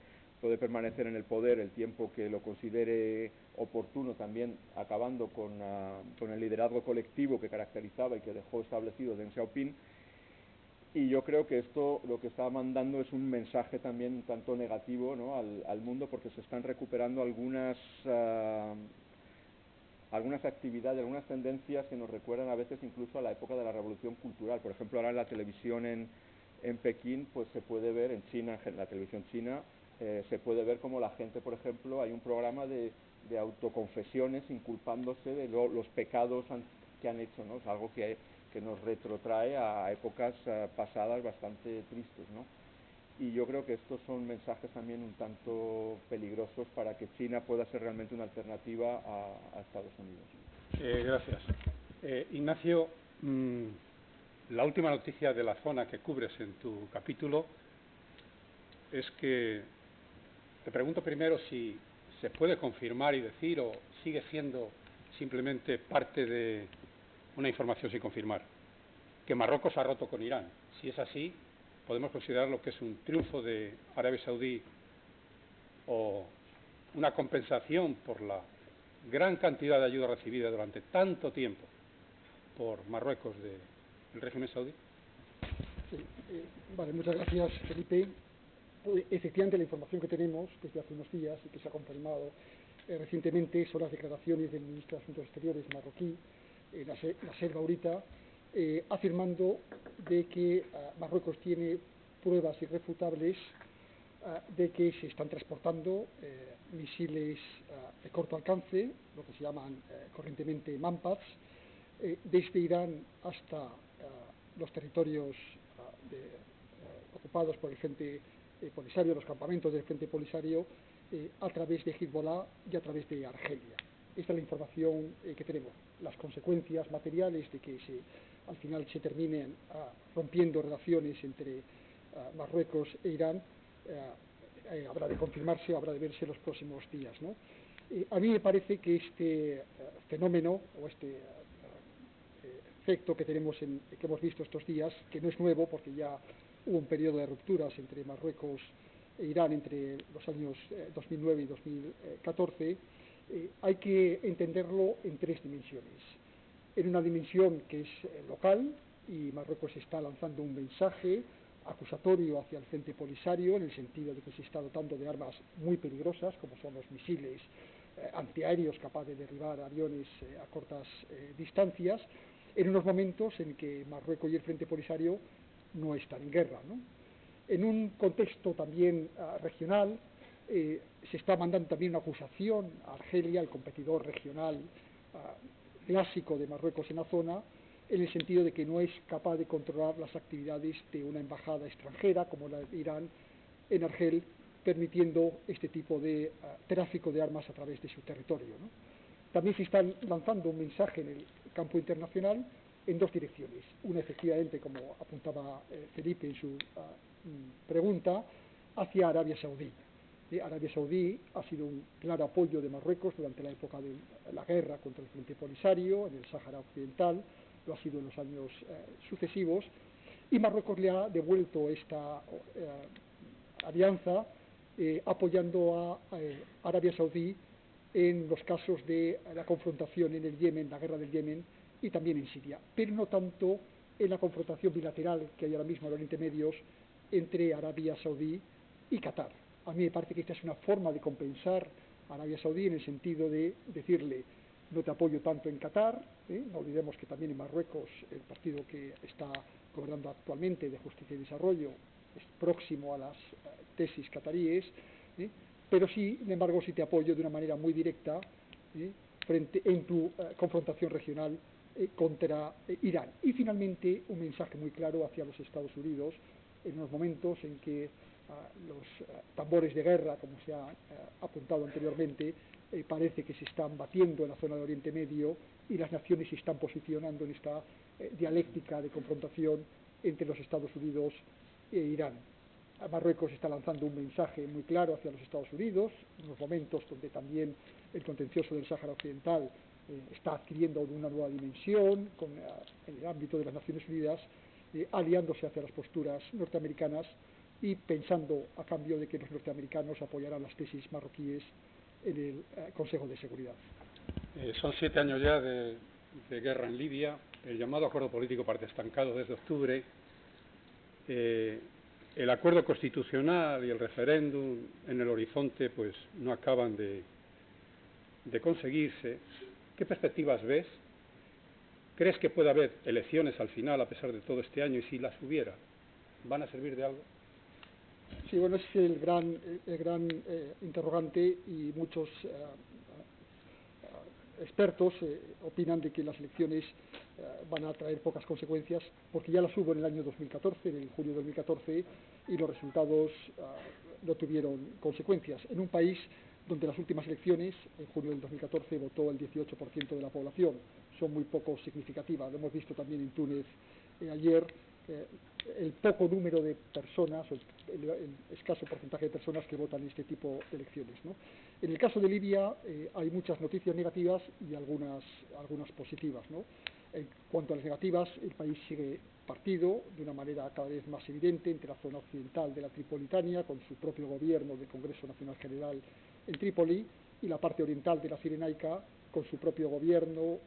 permanecer en el poder el tiempo que lo considere oportuno, también acabando con el liderazgo colectivo que caracterizaba y que dejó establecido Deng Xiaoping. Y yo creo que esto lo que está mandando es un mensaje también un tanto negativo, ¿no? al mundo, porque se están recuperando algunas actividades, algunas tendencias que nos recuerdan a veces incluso a la época de la Revolución Cultural. Por ejemplo, ahora en la televisión en Pekín pues se puede ver, en China, en la televisión china, se puede ver como la gente, por ejemplo, hay un programa de autoconfesiones inculpándose de los pecados que han hecho, ¿no? Es algo que nos retrotrae a épocas pasadas bastante tristes, ¿no? Y yo creo que estos son mensajes también un tanto peligrosos para que China pueda ser realmente una alternativa a Estados Unidos. Gracias. Ignacio, la última noticia de la zona que cubres en tu capítulo es que te pregunto primero si se puede confirmar y decir, o sigue siendo simplemente parte de una información sin confirmar, que Marruecos ha roto con Irán. Si es así, podemos considerarlo que es un triunfo de Arabia Saudí o una compensación por la gran cantidad de ayuda recibida durante tanto tiempo por Marruecos del régimen saudí. Sí, vale, muchas gracias, Felipe. Efectivamente, la información que tenemos desde hace unos días y que se ha confirmado recientemente son las declaraciones del ministro de Asuntos Exteriores marroquí, Nasser Bourita, afirmando de que Marruecos tiene pruebas irrefutables de que se están transportando misiles de corto alcance, lo que se llaman corrientemente MANPADS, desde Irán hasta los territorios ocupados por el Frente Polisario, los campamentos del Frente Polisario, a través de Hezbollah y a través de Argelia. Esta es la información que tenemos. Las consecuencias materiales de que al final se terminen rompiendo relaciones entre Marruecos e Irán habrá de confirmarse, habrá de verse los próximos días, ¿no? A mí me parece que este fenómeno o este efecto que hemos visto estos días, que no es nuevo porque ya hubo un periodo de rupturas entre Marruecos e Irán entre los años 2009 y 2014, hay que entenderlo en 3 dimensiones. En una dimensión que es local, y Marruecos está lanzando un mensaje acusatorio hacia el Frente Polisario, en el sentido de que se está dotando de armas muy peligrosas, como son los misiles antiaéreos capaces de derribar aviones a cortas distancias, en unos momentos en que Marruecos y el Frente Polisario no están en guerra, ¿no? En un contexto también regional, se está mandando también una acusación a Argelia, el competidor regional clásico de Marruecos en la zona, en el sentido de que no es capaz de controlar las actividades de una embajada extranjera como la de Irán en Argel, permitiendo este tipo de tráfico de armas a través de su territorio, ¿no? También se está lanzando un mensaje en el campo internacional en 2 direcciones. Una, efectivamente, como apuntaba Felipe en su pregunta, hacia Arabia Saudí. Arabia Saudí ha sido un claro apoyo de Marruecos durante la época de la guerra contra el Frente Polisario en el Sáhara Occidental, lo ha sido en los años sucesivos, y Marruecos le ha devuelto esta alianza apoyando a Arabia Saudí en los casos de la confrontación en el Yemen, la guerra del Yemen, y también en Siria, pero no tanto en la confrontación bilateral que hay ahora mismo en Oriente Medio entre Arabia Saudí y Qatar. A mí me parece que esta es una forma de compensar a Arabia Saudí en el sentido de decirle: no te apoyo tanto en Qatar, no olvidemos que también en Marruecos el partido que está gobernando actualmente de Justicia y Desarrollo es próximo a las tesis cataríes, pero sí, sin embargo, sí te apoyo de una manera muy directa en tu confrontación regional contra Irán. Y finalmente un mensaje muy claro hacia los Estados Unidos en unos momentos en que los tambores de guerra, como se ha apuntado anteriormente, parece que se están batiendo en la zona de Oriente Medio y las naciones se están posicionando en esta dialéctica de confrontación entre los Estados Unidos e Irán. Marruecos está lanzando un mensaje muy claro hacia los Estados Unidos, en unos momentos donde también el contencioso del Sáhara Occidental está adquiriendo una nueva dimensión con el ámbito de las Naciones Unidas, aliándose hacia las posturas norteamericanas y pensando a cambio de que los norteamericanos apoyarán las tesis marroquíes en el Consejo de Seguridad. Son 7 años ya de guerra en Libia. El llamado acuerdo político parece estancado desde octubre. El acuerdo constitucional y el referéndum en el horizonte pues no acaban de conseguirse. ¿Qué perspectivas ves? ¿Crees que puede haber elecciones al final a pesar de todo este año? Y si las hubiera, ¿van a servir de algo? Sí, bueno, es el gran interrogante, y muchos expertos opinan de que las elecciones van a traer pocas consecuencias, porque ya las hubo en el año 2014, en el junio de 2014, y los resultados no tuvieron consecuencias. En un país donde las últimas elecciones, en junio del 2014, votó el 18% de la población, son muy poco significativas. Lo hemos visto también en Túnez ayer. El poco número de personas, el escaso porcentaje de personas que votan en este tipo de elecciones, ¿no? En el caso de Libia hay muchas noticias negativas y algunas positivas, ¿no? En cuanto a las negativas, el país sigue partido de una manera cada vez más evidente entre la zona occidental de la Tripolitania, con su propio gobierno del Congreso Nacional General en Trípoli, y la parte oriental de la Cirenaica, con su propio gobierno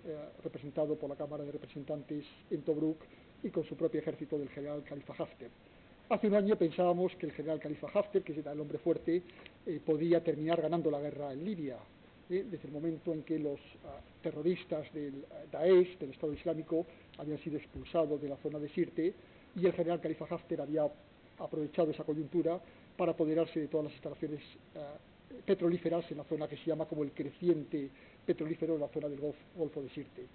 representado por la Cámara de Representantes en Tobruk y con su propio ejército del general Khalifa Haftar. Hace un año pensábamos que el general Khalifa Haftar, que era el hombre fuerte, podía terminar ganando la guerra en Libia, desde el momento en que los terroristas del Daesh, del Estado Islámico, habían sido expulsados de la zona de Sirte, y el general Khalifa Haftar había aprovechado esa coyuntura para apoderarse de todas las instalaciones petrolíferas en la zona que se llama como el creciente petrolífero, en la zona del Golfo de Sirte.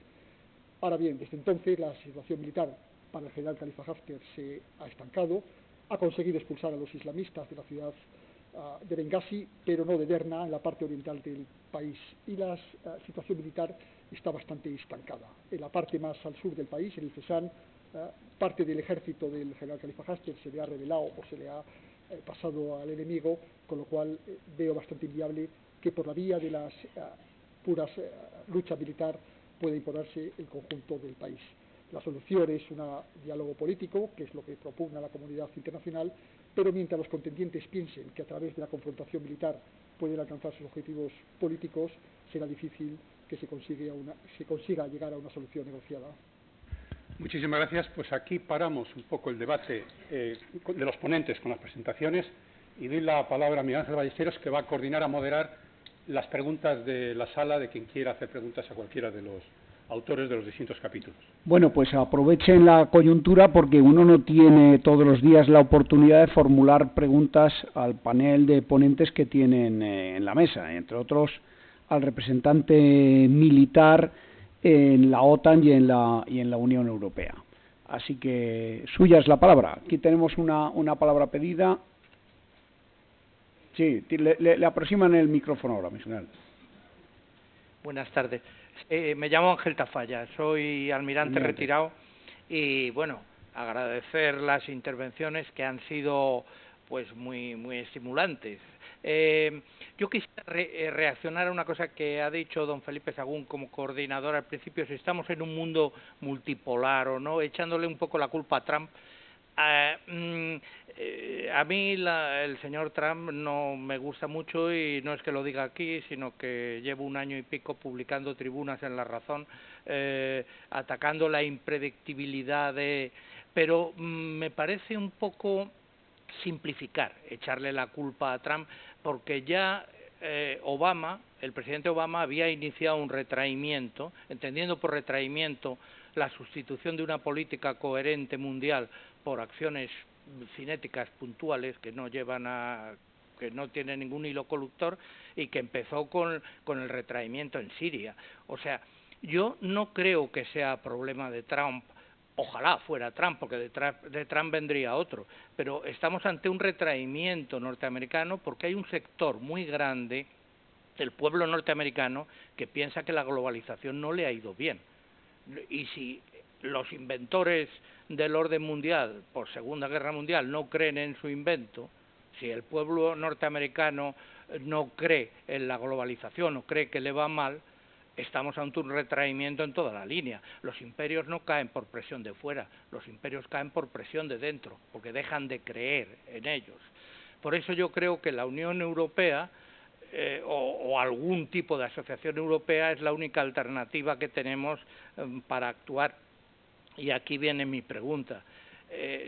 Ahora bien, desde entonces la situación militar para el general Khalifa Haftar se ha estancado, ha conseguido expulsar a los islamistas de la ciudad de Benghazi, pero no de Derna, en la parte oriental del país, y la situación militar está bastante estancada. En la parte más al sur del país, en el Fesan, parte del ejército del general Khalifa Haftar se le ha rebelado o se le ha pasado al enemigo, con lo cual veo bastante inviable que por la vía de las puras lucha militar pueda imponerse el conjunto del país. La solución es un diálogo político, que es lo que propugna la comunidad internacional, pero mientras los contendientes piensen que a través de la confrontación militar pueden alcanzar sus objetivos políticos, será difícil que se consiga llegar a una solución negociada. Muchísimas gracias. Pues aquí paramos un poco el debate de los ponentes con las presentaciones y doy la palabra a Miguel Ángel Ballesteros, que va a coordinar, a moderar las preguntas de la sala de quien quiera hacer preguntas a cualquiera de los autores de los distintos capítulos. Bueno, pues aprovechen la coyuntura, porque uno no tiene todos los días la oportunidad de formular preguntas al panel de ponentes que tienen en la mesa, entre otros al representante militar en la OTAN y en la Unión Europea. Así que suya es la palabra. Aquí tenemos una palabra pedida. Sí, le aproximan el micrófono ahora, mi señor. Buenas tardes. Me llamo Ángel Tafalla, soy almirante retirado, y bueno, agradecer las intervenciones que han sido pues muy estimulantes. Yo quisiera reaccionar a una cosa que ha dicho don Felipe Sagún como coordinador al principio: si estamos en un mundo multipolar o no, echándole un poco la culpa a Trump, A mí el señor Trump no me gusta mucho, y no es que lo diga aquí, sino que llevo 1 año y pico publicando tribunas en La Razón, atacando la impredictibilidad pero me parece un poco simplificar, echarle la culpa a Trump, porque ya el presidente Obama había iniciado un retraimiento, entendiendo por retraimiento la sustitución de una política coherente mundial por acciones cinéticas puntuales que no tienen ningún hilo conductor, y que empezó con el retraimiento en Siria. O sea, yo no creo que sea problema de Trump. Ojalá fuera Trump, porque de Trump vendría otro, pero estamos ante un retraimiento norteamericano porque hay un sector muy grande del pueblo norteamericano que piensa que la globalización no le ha ido bien. Y si los inventores del orden mundial, por Segunda Guerra Mundial, no creen en su invento, si el pueblo norteamericano no cree en la globalización o cree que le va mal, estamos ante un retraimiento en toda la línea. Los imperios no caen por presión de fuera, los imperios caen por presión de dentro, porque dejan de creer en ellos. Por eso yo creo que la Unión Europea o algún tipo de asociación europea es la única alternativa que tenemos para actuar. Y aquí viene mi pregunta.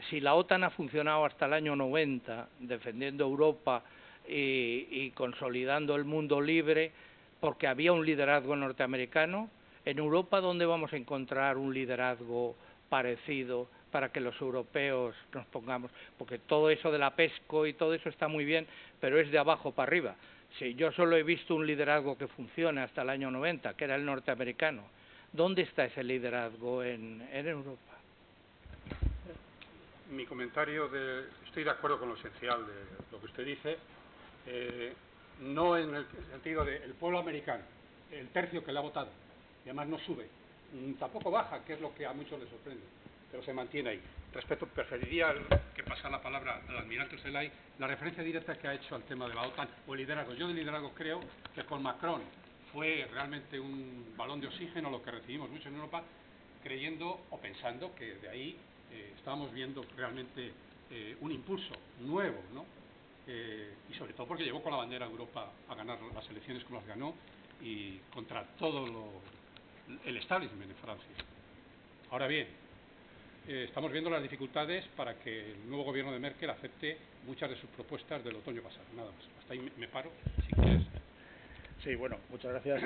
Si la OTAN ha funcionado hasta el año 90, defendiendo Europa y consolidando el mundo libre, porque había un liderazgo norteamericano, en Europa, ¿dónde vamos a encontrar un liderazgo parecido para que los europeos nos pongamos? Porque todo eso de la PESCO y todo eso está muy bien, pero es de abajo para arriba. Si yo solo he visto un liderazgo que funcione hasta el año 90, que era el norteamericano, ¿dónde está ese liderazgo en Europa? Mi comentario, estoy de acuerdo con lo esencial de lo que usted dice, no en el sentido del pueblo americano, el tercio que le ha votado, y además no sube, tampoco baja, que es lo que a muchos les sorprende, pero se mantiene ahí. Preferiría que pasara la palabra al almirante Celay, la referencia directa que ha hecho al tema de la OTAN o el liderazgo. Yo de liderazgo creo que con Macron fue realmente un balón de oxígeno lo que recibimos mucho en Europa, creyendo o pensando que de ahí estábamos viendo realmente un impulso nuevo, ¿no? Y sobre todo porque llegó con la bandera a Europa a ganar las elecciones como las ganó, y contra todo el establishment de Francia. Ahora bien, estamos viendo las dificultades para que el nuevo gobierno de Merkel acepte muchas de sus propuestas del otoño pasado. Nada más. Hasta ahí me paro, si quieres. Sí, bueno, muchas gracias.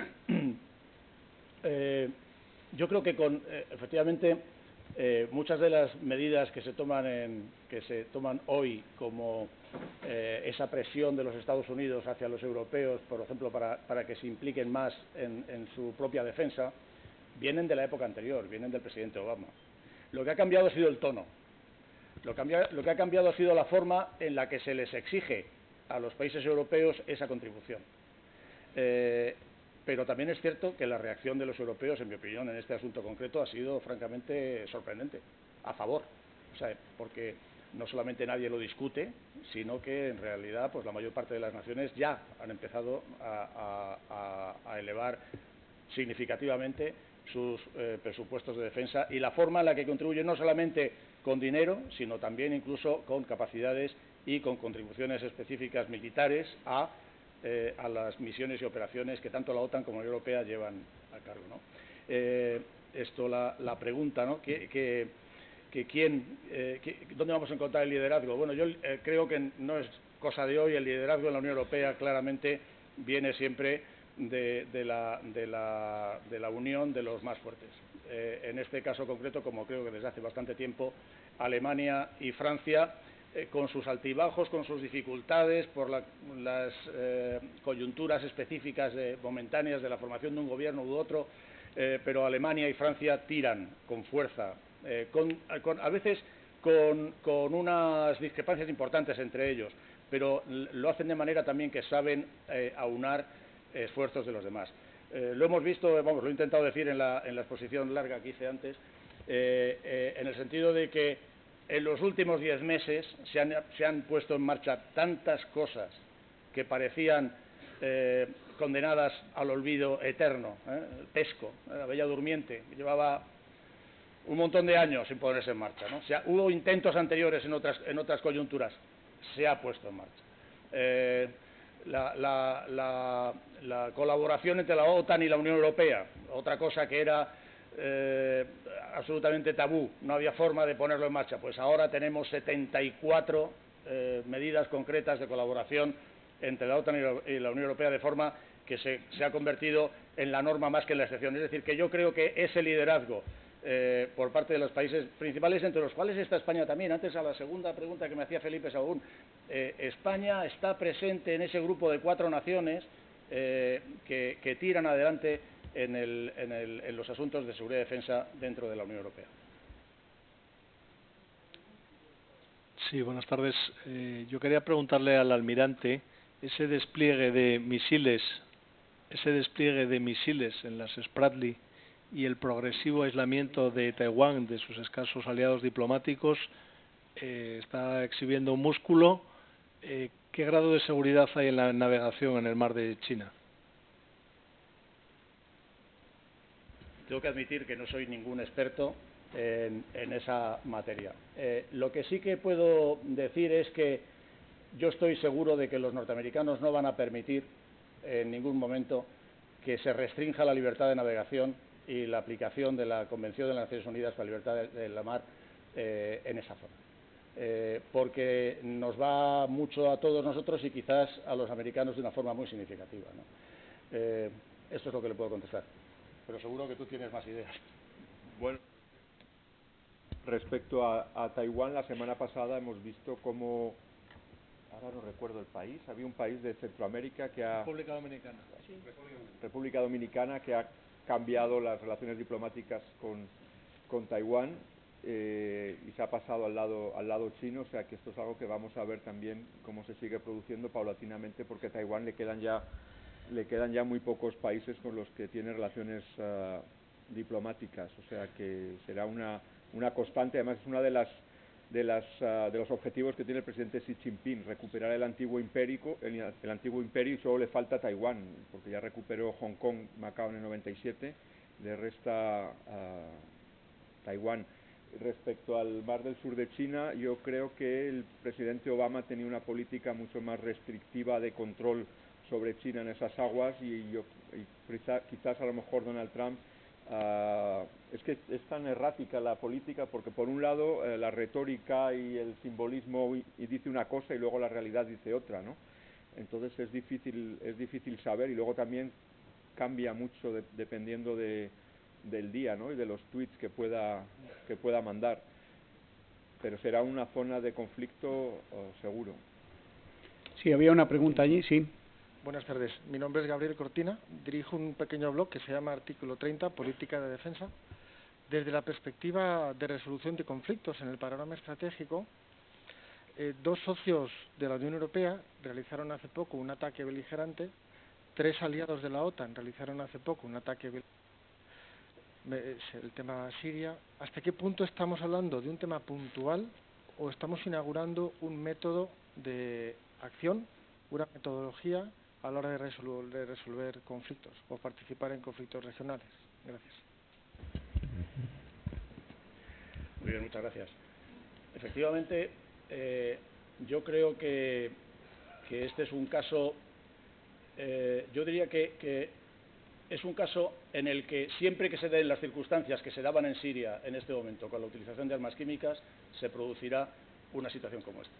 Yo creo que efectivamente muchas de las medidas que se toman hoy como esa presión de los Estados Unidos hacia los europeos, por ejemplo, para que se impliquen más en su propia defensa, vienen de la época anterior, vienen del presidente Obama. Lo que ha cambiado ha sido el tono. Lo que ha cambiado ha sido la forma en la que se les exige a los países europeos esa contribución. Pero también es cierto que la reacción de los europeos, en mi opinión, en este asunto concreto, ha sido francamente sorprendente, a favor. O sea, porque no solamente nadie lo discute, sino que en realidad pues la mayor parte de las naciones ya han empezado a elevar significativamente sus presupuestos de defensa, y la forma en la que contribuyen, no solamente con dinero, sino también incluso con capacidades y con contribuciones específicas militares a las misiones y operaciones que tanto la OTAN como la Unión Europea llevan a cargo, ¿no? La pregunta, ¿no? ¿Dónde vamos a encontrar el liderazgo? Bueno, yo creo que no es cosa de hoy. El liderazgo en la Unión Europea claramente viene siempre de la unión de los más fuertes. En este caso concreto, como creo que desde hace bastante tiempo, Alemania y Francia, con sus altibajos, con sus dificultades, por las coyunturas específicas momentáneas de la formación de un gobierno u otro, pero Alemania y Francia tiran con fuerza, a veces con unas discrepancias importantes entre ellos, pero lo hacen de manera también que saben aunar esfuerzos de los demás. Lo hemos visto, lo he intentado decir en la exposición larga que hice antes, en el sentido de que en los últimos 10 meses se han puesto en marcha tantas cosas que parecían condenadas al olvido eterno. El PESCO, la Bella Durmiente, que llevaba un montón de años sin ponerse en marcha, ¿no? O sea, hubo intentos anteriores en otras coyunturas, se ha puesto en marcha. La colaboración entre la OTAN y la Unión Europea, otra cosa que era absolutamente tabú, no había forma de ponerlo en marcha, pues ahora tenemos 74 medidas concretas de colaboración entre la OTAN y la Unión Europea, de forma que se ha convertido en la norma más que en la excepción. Es decir, que yo creo que ese liderazgo por parte de los países principales, entre los cuales está España también. Antes, a la segunda pregunta que me hacía Felipe Saúl, España está presente en ese grupo de 4 naciones que tiran adelante en los asuntos de seguridad y defensa dentro de la Unión Europea. Sí, buenas tardes. Yo quería preguntarle al almirante ese despliegue de misiles en las Spratly y el progresivo aislamiento de Taiwán de sus escasos aliados diplomáticos está exhibiendo un músculo. ¿Qué grado de seguridad hay en la navegación en el mar de China? Tengo que admitir que no soy ningún experto en esa materia. Lo que sí que puedo decir es que yo estoy seguro de que los norteamericanos no van a permitir en ningún momento que se restrinja la libertad de navegación y la aplicación de la Convención de las Naciones Unidas para la Libertad de la Mar en esa zona. Porque nos va mucho a todos nosotros y quizás a los americanos de una forma muy significativa, ¿no? Esto es lo que le puedo contestar. Pero seguro que tú tienes más ideas. Bueno, respecto a Taiwán, la semana pasada hemos visto cómo, ahora no recuerdo el país, había un país de Centroamérica que ha... República Dominicana. Sí. República Dominicana, que ha cambiado las relaciones diplomáticas con Taiwán y se ha pasado al lado chino, o sea que esto es algo que vamos a ver también cómo se sigue produciendo paulatinamente, porque a Taiwán le quedan ya muy pocos países con los que tiene relaciones diplomáticas, o sea que será una constante. Además es una de los objetivos que tiene el presidente Xi Jinping, recuperar el antiguo imperio y solo le falta Taiwán, porque ya recuperó Hong Kong, Macao en el 97, le resta Taiwán. Respecto al mar del sur de China, yo creo que el presidente Obama tenía una política mucho más restrictiva de control sobre China en esas aguas y quizás a lo mejor Donald Trump es que es tan errática la política, porque por un lado la retórica y el simbolismo y dice una cosa y luego la realidad dice otra, ¿no? Entonces es difícil saber, y luego también cambia mucho dependiendo del día, ¿no? Y de los tweets que pueda mandar, pero será una zona de conflicto seguro. Sí, había una pregunta allí, sí. Buenas tardes, mi nombre es Gabriel Cortina, dirijo un pequeño blog que se llama Artículo 30, Política de Defensa. Desde la perspectiva de resolución de conflictos en el panorama estratégico, 2 socios de la Unión Europea realizaron hace poco un ataque beligerante, 3 aliados de la OTAN realizaron hace poco un ataque beligerante. El tema Siria. ¿Hasta qué punto estamos hablando de un tema puntual o estamos inaugurando un método de acción, una metodología a la hora de resolver conflictos o participar en conflictos regionales? Gracias. Muy bien, muchas gracias. Efectivamente, yo creo que este es un caso, yo diría que es un caso en el que siempre que se den las circunstancias que se daban en Siria en este momento con la utilización de armas químicas, se producirá una situación como esta.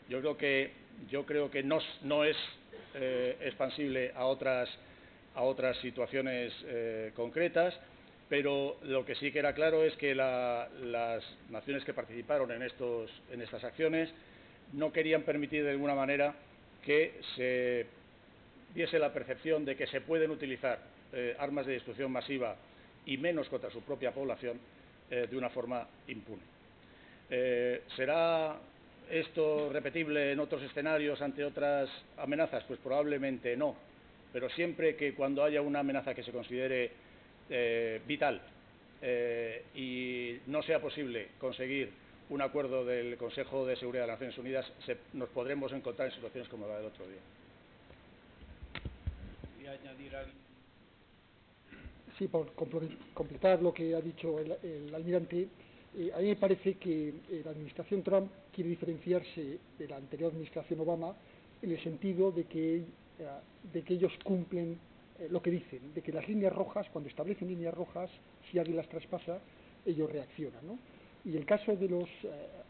Yo creo que no es expansible a otras situaciones concretas, pero lo que sí que era claro es que las naciones que participaron en estas acciones no querían permitir de alguna manera que se diese la percepción de que se pueden utilizar armas de destrucción masiva y menos contra su propia población de una forma impune. ¿Será esto repetible en otros escenarios ante otras amenazas? Pues probablemente no, pero siempre que cuando haya una amenaza que se considere vital y no sea posible conseguir un acuerdo del Consejo de Seguridad de las Naciones Unidas, nos podremos encontrar en situaciones como la del otro día. ¿Y añadir algo? Sí, por completar lo que ha dicho el almirante, a mí me parece que la administración Trump quiere diferenciarse de la anterior administración Obama en el sentido de que ellos cumplen lo que dicen, de que las líneas rojas, cuando establecen líneas rojas, si alguien las traspasa, ellos reaccionan, ¿no? Y el caso de las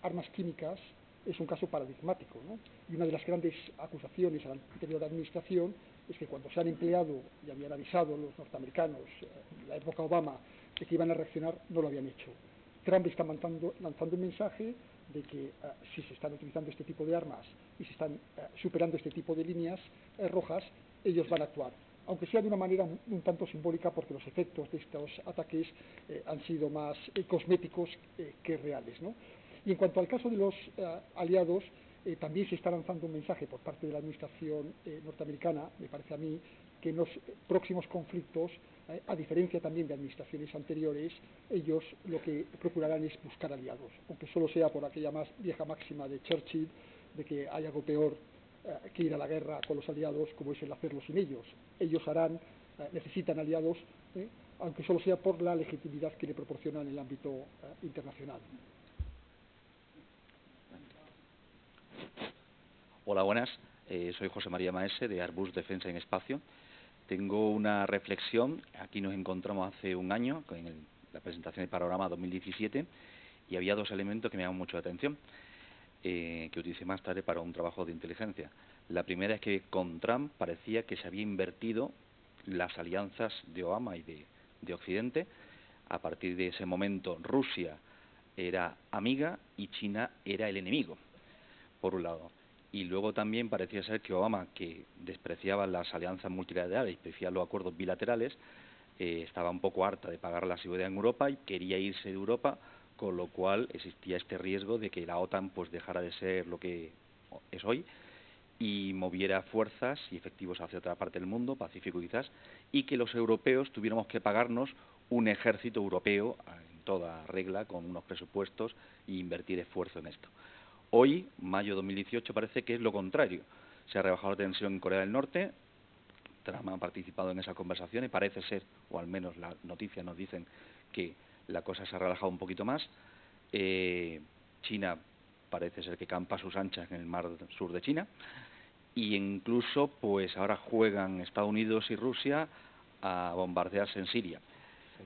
armas químicas es un caso paradigmático, ¿no? Y una de las grandes acusaciones a la anterior administración es que cuando se han empleado y habían avisado los norteamericanos en la época Obama de que iban a reaccionar, no lo habían hecho. Trump está lanzando un mensaje de que si se están utilizando este tipo de armas y se están superando este tipo de líneas rojas, ellos van a actuar, aunque sea de una manera un tanto simbólica, porque los efectos de estos ataques han sido más cosméticos que reales, ¿no? Y en cuanto al caso de los aliados, también se está lanzando un mensaje por parte de la administración norteamericana, me parece a mí, que en los próximos conflictos, a diferencia también de administraciones anteriores, ellos lo que procurarán es buscar aliados, aunque solo sea por aquella más vieja máxima de Churchill, de que hay algo peor que ir a la guerra con los aliados, como es el hacerlo sin ellos. Ellos necesitan aliados, aunque solo sea por la legitimidad que le proporcionan en el ámbito internacional. Hola, buenas. Soy José María Maese, de Arbus Defensa en Espacio. Tengo una reflexión. Aquí nos encontramos hace un año, en la presentación del Panorama 2017, y había dos elementos que me llaman mucho la atención, que utilicé más tarde para un trabajo de inteligencia. La primera es que con Trump parecía que se había invertido las alianzas de Obama y de Occidente. A partir de ese momento, Rusia era amiga y China era el enemigo, por un lado. Y luego también parecía ser que Obama, que despreciaba las alianzas multilaterales y prefería los acuerdos bilaterales, estaba un poco harta de pagar la seguridad en Europa y quería irse de Europa, con lo cual existía este riesgo de que la OTAN pues dejara de ser lo que es hoy y moviera fuerzas y efectivos hacia otra parte del mundo, Pacífico quizás, y que los europeos tuviéramos que pagarnos un ejército europeo en toda regla, con unos presupuestos, e invertir esfuerzo en esto. Hoy, mayo de 2018, parece que es lo contrario. Se ha rebajado la tensión en Corea del Norte, Trump ha participado en esas conversaciones, parece ser, o al menos las noticias nos dicen que la cosa se ha relajado un poquito más. China parece ser que campa a sus anchas en el mar sur de China, y incluso pues ahora juegan Estados Unidos y Rusia a bombardearse en Siria,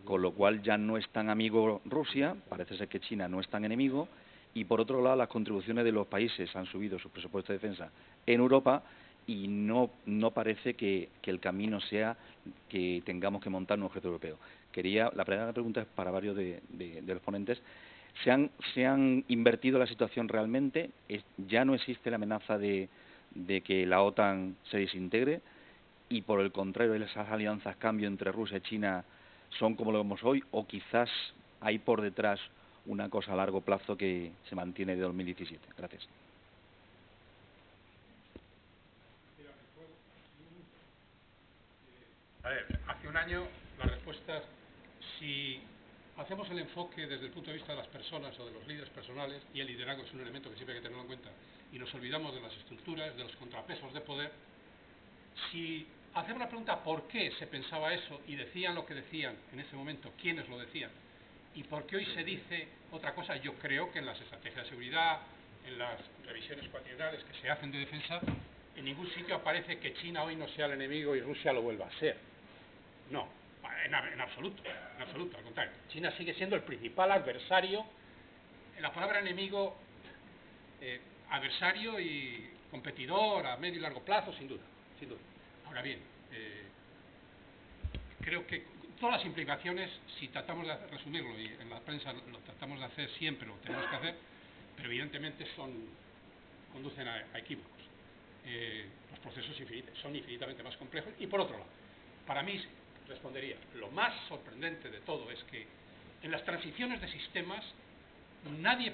con lo cual ya no es tan amigo Rusia, parece ser que China no es tan enemigo. Y por otro lado, las contribuciones de los países han subido sus presupuestos de defensa en Europa y no parece que el camino sea que tengamos que montar un objeto europeo. La primera pregunta es para varios de los ponentes. ¿Se han invertido la situación realmente? ¿Ya no existe la amenaza de que la OTAN se desintegre? Y por el contrario, esas alianzas cambio entre Rusia y China son como lo vemos hoy, o quizás hay por detrás una cosa a largo plazo que se mantiene de 2017. Gracias. A ver, hace un año la respuesta, si hacemos el enfoque desde el punto de vista de las personas o de los líderes personales, y el liderazgo es un elemento que siempre hay que tenerlo en cuenta, y nos olvidamos de las estructuras, de los contrapesos de poder, si hacemos la pregunta por qué se pensaba eso y decían lo que decían en ese momento, quiénes lo decían, y por qué hoy se dice otra cosa, yo creo que en las estrategias de seguridad, en las revisiones cuatrienales que se hacen de defensa, en ningún sitio aparece que China hoy no sea el enemigo y Rusia lo vuelva a ser. No, en absoluto, al contrario. China sigue siendo el principal adversario. En la palabra enemigo, adversario y competidor a medio y largo plazo, sin duda. Ahora bien, creo que todas las implicaciones, si tratamos de resumirlo, y en la prensa lo tratamos de hacer siempre, lo tenemos que hacer, pero evidentemente conducen a equívocos. Los procesos son infinitamente más complejos. Y por otro lado, para mí, respondería, lo más sorprendente de todo es que en las transiciones de sistemas nadie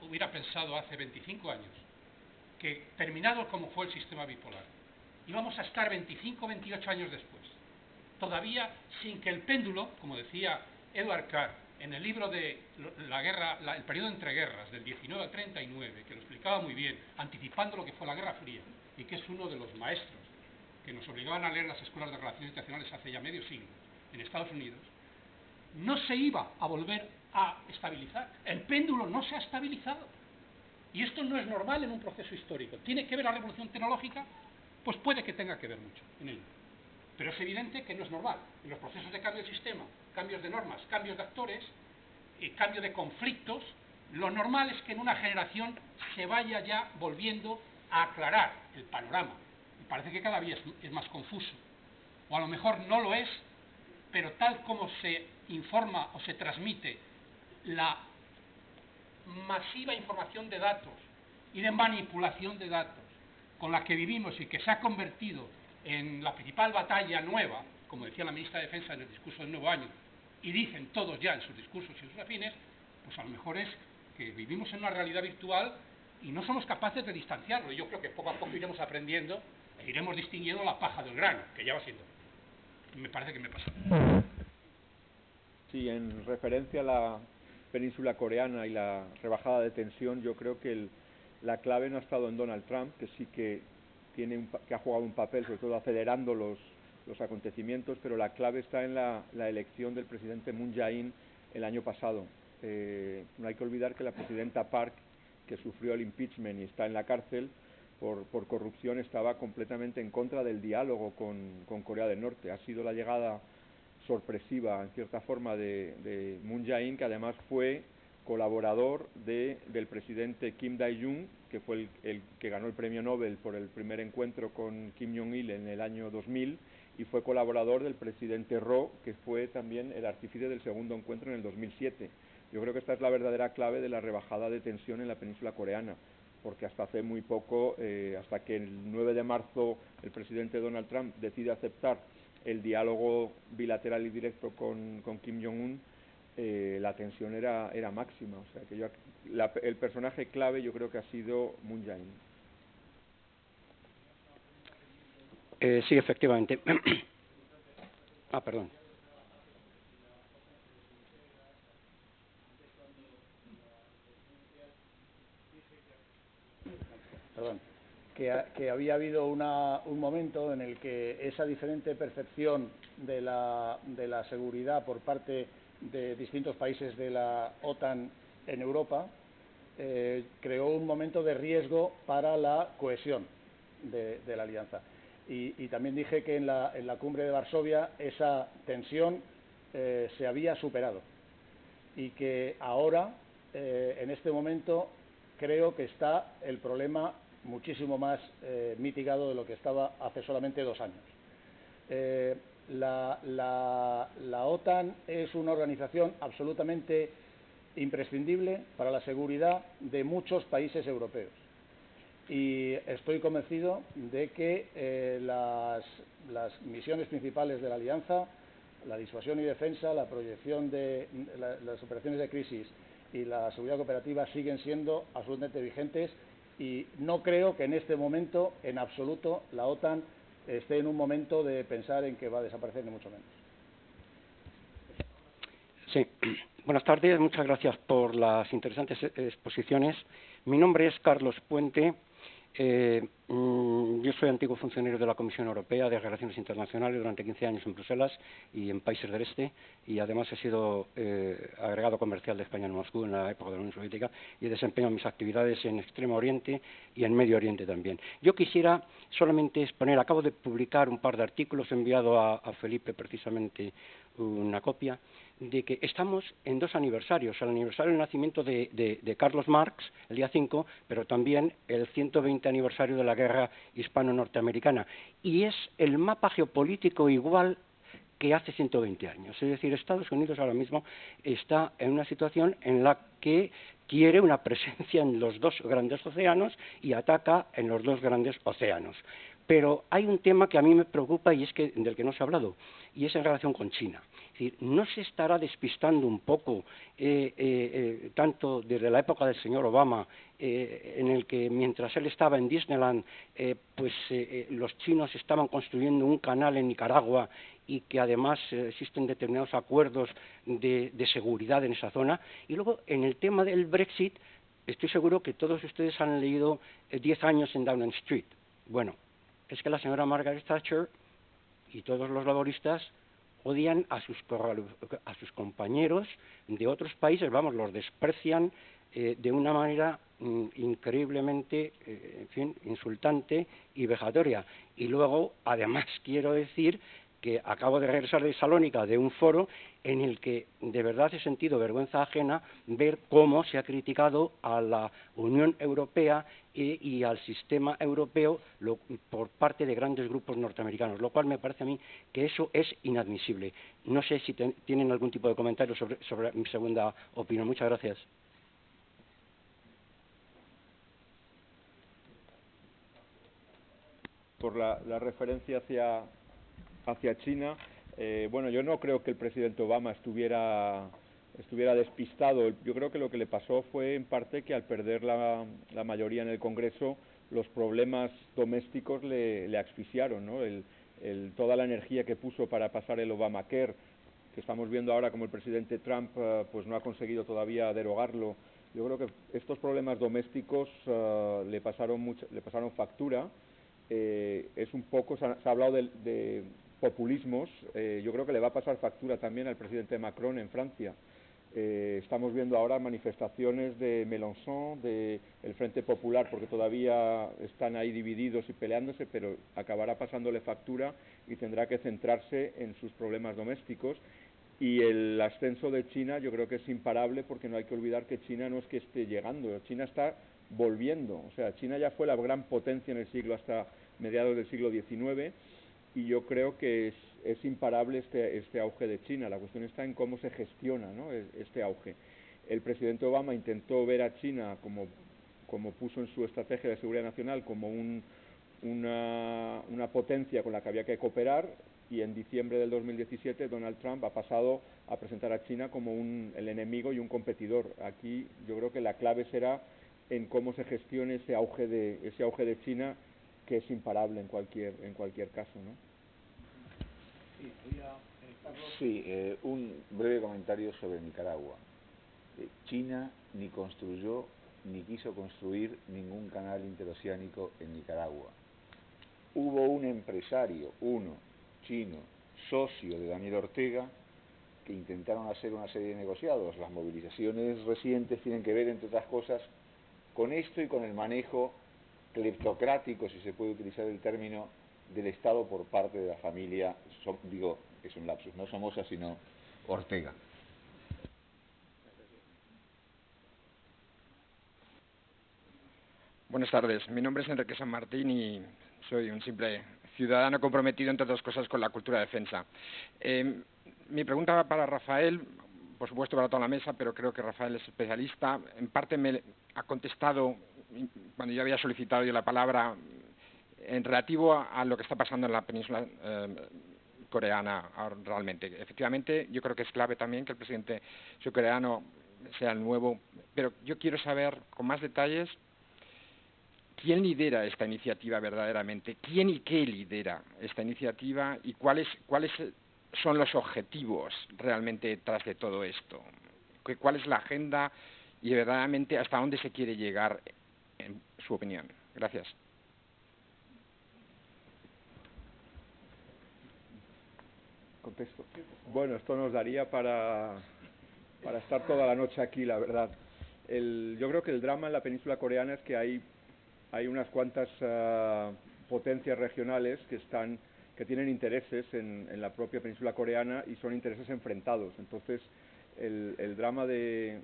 hubiera pensado hace 25 años que, terminado como fue el sistema bipolar, íbamos a estar 25 o 28 años después, todavía sin que el péndulo, como decía Edward Carr en el libro de el periodo entre guerras, del 19 al 39, que lo explicaba muy bien, anticipando lo que fue la Guerra Fría, y que es uno de los maestros que nos obligaban a leer las escuelas de relaciones internacionales hace ya medio siglo, en Estados Unidos, no se iba a volver a estabilizar. El péndulo no se ha estabilizado. Y esto no es normal en un proceso histórico. ¿Tiene que ver la revolución tecnológica? Pues puede que tenga que ver mucho en ello. Pero es evidente que no es normal. En los procesos de cambio del sistema, cambios de normas, cambios de actores, cambio de conflictos, lo normal es que en una generación se vaya ya volviendo a aclarar el panorama. Me parece que cada día es más confuso. O a lo mejor no lo es, pero tal como se informa o se transmite la masiva información de datos y de manipulación de datos con la que vivimos y que se ha convertido en la principal batalla nueva, como decía la ministra de Defensa en el discurso del nuevo año, y dicen todos ya en sus discursos y sus afines, pues a lo mejor es que vivimos en una realidad virtual y no somos capaces de distanciarlo. Y yo creo que poco a poco iremos aprendiendo e iremos distinguiendo la paja del grano, que ya va siendo. Me parece que me pasa. Sí, en referencia a la península coreana y la rebajada de tensión, yo creo que la clave no ha estado en Donald Trump, que sí que ha jugado un papel, sobre todo acelerando los acontecimientos, pero la clave está en la elección del presidente Moon Jae-in el año pasado. No hay que olvidar que la presidenta Park, que sufrió el impeachment y está en la cárcel por corrupción, estaba completamente en contra del diálogo con Corea del Norte. Ha sido la llegada sorpresiva, en cierta forma, de Moon Jae-in, que además fue colaborador del presidente Kim Dae-jung, que fue el que ganó el premio Nobel por el primer encuentro con Kim Jong-il en el año 2000, y fue colaborador del presidente Roh, que fue también el artífice del segundo encuentro en el 2007. Yo creo que esta es la verdadera clave de la rebajada de tensión en la península coreana, porque hasta hace muy poco, hasta que el 9 de marzo el presidente Donald Trump decide aceptar el diálogo bilateral y directo con Kim Jong-un, la tensión era máxima. O sea que el personaje clave yo creo que ha sido Moon Jae-in. Sí, efectivamente. Perdón. Perdón. Que había habido un momento en el que esa diferente percepción de la seguridad por parte de distintos países de la OTAN en Europa creó un momento de riesgo para la cohesión de la alianza. Y también dije que en la cumbre de Varsovia esa tensión se había superado y que ahora, en este momento, creo que está el problema muchísimo más mitigado de lo que estaba hace solamente 2 años. La OTAN es una organización absolutamente imprescindible para la seguridad de muchos países europeos. Y estoy convencido de que las misiones principales de la Alianza, la disuasión y defensa, la proyección de las operaciones de crisis y la seguridad cooperativa siguen siendo absolutamente vigentes, y no creo que en este momento, en absoluto, la OTAN esté en un momento de pensar en que va a desaparecer, ni mucho menos. Sí. Buenas tardes, muchas gracias por las interesantes exposiciones. Mi nombre es Carlos Puente. Yo soy antiguo funcionario de la Comisión Europea de Relaciones Internacionales durante 15 años en Bruselas y en países del este, y además he sido agregado comercial de España en Moscú en la época de la Unión Soviética, y he desempeñado mis actividades en Extremo Oriente y en Medio Oriente también. Yo quisiera solamente exponer, acabo de publicar un par de artículos, he enviado a Felipe precisamente una copia, de que estamos en 2 aniversarios, el aniversario del nacimiento de Carlos Marx, el día 5, pero también el 120 aniversario de la guerra hispano-norteamericana, y es el mapa geopolítico igual que hace 120 años. Es decir, Estados Unidos ahora mismo está en una situación en la que quiere una presencia en los 2 grandes océanos y ataca en los 2 grandes océanos. Pero hay un tema que a mí me preocupa y es que del que no se ha hablado, y es en relación con China. Es decir, ¿no se estará despistando un poco, tanto desde la época del señor Obama, en el que mientras él estaba en Disneyland, los chinos estaban construyendo un canal en Nicaragua y que además existen determinados acuerdos de seguridad en esa zona? Y luego, en el tema del Brexit, estoy seguro que todos ustedes han leído 10 años en Downing Street. Bueno, es que la señora Margaret Thatcher y todos los laboristas odian a sus compañeros de otros países, vamos, los desprecian de una manera increíblemente, en fin, insultante y vejatoria. Y luego, además, quiero decir que acabo de regresar de Salónica de un foro en el que de verdad he sentido vergüenza ajena ver cómo se ha criticado a la Unión Europea y al sistema europeo por parte de grandes grupos norteamericanos, lo cual me parece a mí que eso es inadmisible. No sé si tienen algún tipo de comentario sobre mi segunda opinión. Muchas gracias. Por la referencia hacia China, bueno, yo no creo que el presidente Obama estuviera despistado. Yo creo que lo que le pasó fue en parte que al perder la mayoría en el Congreso, los problemas domésticos le asfixiaron, ¿no? Toda la energía que puso para pasar el Obamacare, que estamos viendo ahora como el presidente Trump pues no ha conseguido todavía derogarlo. Yo creo que estos problemas domésticos le pasaron factura. Es un poco, se ha hablado de populismos. Yo creo que le va a pasar factura también al presidente Macron en Francia. Estamos viendo ahora manifestaciones de Mélenchon, del Frente Popular, porque todavía están ahí divididos y peleándose, pero acabará pasándole factura y tendrá que centrarse en sus problemas domésticos. Y el ascenso de China yo creo que es imparable, porque no hay que olvidar que China no es que esté llegando, China está volviendo. O sea, China ya fue la gran potencia en el siglo hasta mediados del siglo XIX, y yo creo que es imparable este auge de China. La cuestión está en cómo se gestiona, ¿no?, este auge. El presidente Obama intentó ver a China, como puso en su estrategia de seguridad nacional, como una potencia con la que había que cooperar, y en diciembre del 2017 Donald Trump ha pasado a presentar a China como el enemigo y un competidor. Aquí yo creo que la clave será en cómo se gestione ese auge de China, que es imparable en cualquier caso, ¿no? Sí, un breve comentario sobre Nicaragua. China ni construyó ni quiso construir ningún canal interoceánico en Nicaragua. Hubo un empresario, chino, socio de Daniel Ortega, que intentaron hacer una serie de negociados. Las movilizaciones recientes tienen que ver, entre otras cosas, con esto y con el manejo cleptocrático, si se puede utilizar el término, del Estado por parte de la familia, es un lapsus, no Somoza, sino Ortega. Buenas tardes, mi nombre es Enrique San Martín y soy un simple ciudadano comprometido, entre otras cosas, con la cultura de defensa. Mi pregunta va para Rafael, por supuesto para toda la mesa, pero creo que Rafael es especialista. En parte me ha contestado cuando yo había solicitado la palabra en relativo a lo que está pasando en la península coreana realmente. Efectivamente, yo creo que es clave también que el presidente surcoreano sea el nuevo, pero yo quiero saber con más detalles quién lidera esta iniciativa verdaderamente, quién y qué lidera esta iniciativa y cuáles son los objetivos realmente detrás de todo esto, cuál es la agenda y verdaderamente hasta dónde se quiere llegar, en su opinión. Gracias. Contesto. Bueno, esto nos daría para estar toda la noche aquí, la verdad. Yo creo que el drama en la península coreana es que hay unas cuantas potencias regionales que tienen intereses en la propia península coreana, y son intereses enfrentados. Entonces, el drama de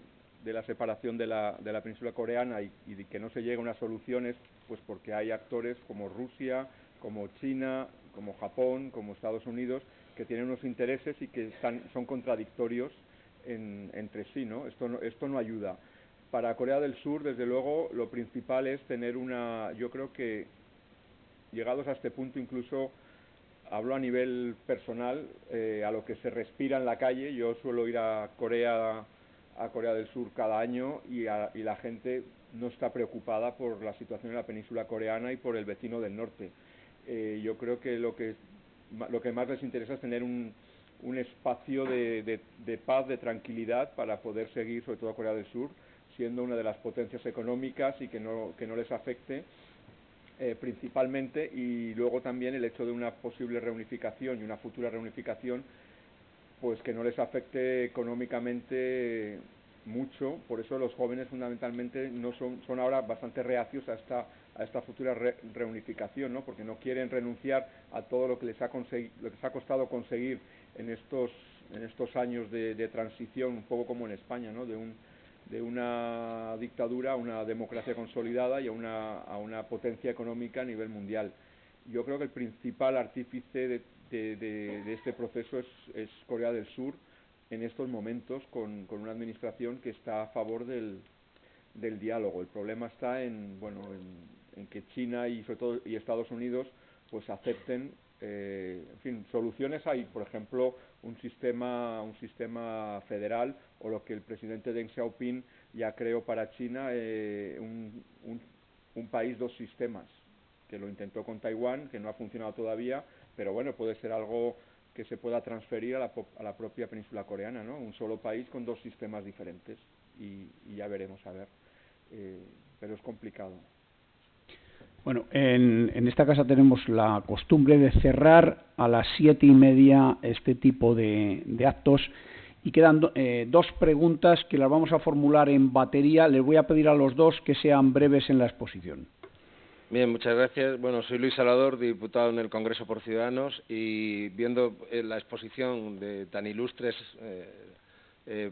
la separación de la península coreana y de que no se llegue a unas soluciones, pues porque hay actores como Rusia, como China, como Japón, como Estados Unidos, que tienen unos intereses y que son contradictorios entre sí, ¿no? Esto no ayuda. Para Corea del Sur, desde luego, lo principal es tener yo creo que, llegados a este punto, incluso hablo a nivel personal, a lo que se respira en la calle. Yo suelo ir a Corea del Sur cada año y la gente no está preocupada por la situación en la península coreana y por el vecino del norte. Yo creo que lo que más les interesa es tener un espacio de paz, de tranquilidad, para poder seguir, sobre todo a Corea del Sur, siendo una de las potencias económicas y que no les afecte principalmente. Y luego también el hecho de una posible reunificación y una futura reunificación pues que no les afecte económicamente mucho. Por eso los jóvenes fundamentalmente no son ahora bastante reacios a esta futura reunificación, ¿no? Porque no quieren renunciar a todo lo que les ha costado conseguir en estos años de transición, un poco como en España, ¿no? De una dictadura a una democracia consolidada y a una potencia económica a nivel mundial. Yo creo que el principal artífice de este proceso es Corea del Sur en estos momentos, con una administración que está a favor del diálogo. El problema está en que China y sobre todo Estados Unidos pues acepten, en fin, soluciones. Hay, por ejemplo, un sistema federal, o lo que el presidente Deng Xiaoping ya creó para China, un país, dos sistemas, que lo intentó con Taiwán, que no ha funcionado todavía, pero bueno, puede ser algo que se pueda transferir a la propia península coreana, ¿no? Un solo país con dos sistemas diferentes, y ya veremos, a ver. Pero es complicado. Bueno, en esta casa tenemos la costumbre de cerrar a las 7:30 este tipo de actos, y quedan dos preguntas que las vamos a formular en batería. Les voy a pedir a los dos que sean breves en la exposición. Bien, muchas gracias. Bueno, soy Luis Salvador, diputado en el Congreso por Ciudadanos, y viendo la exposición de tan ilustres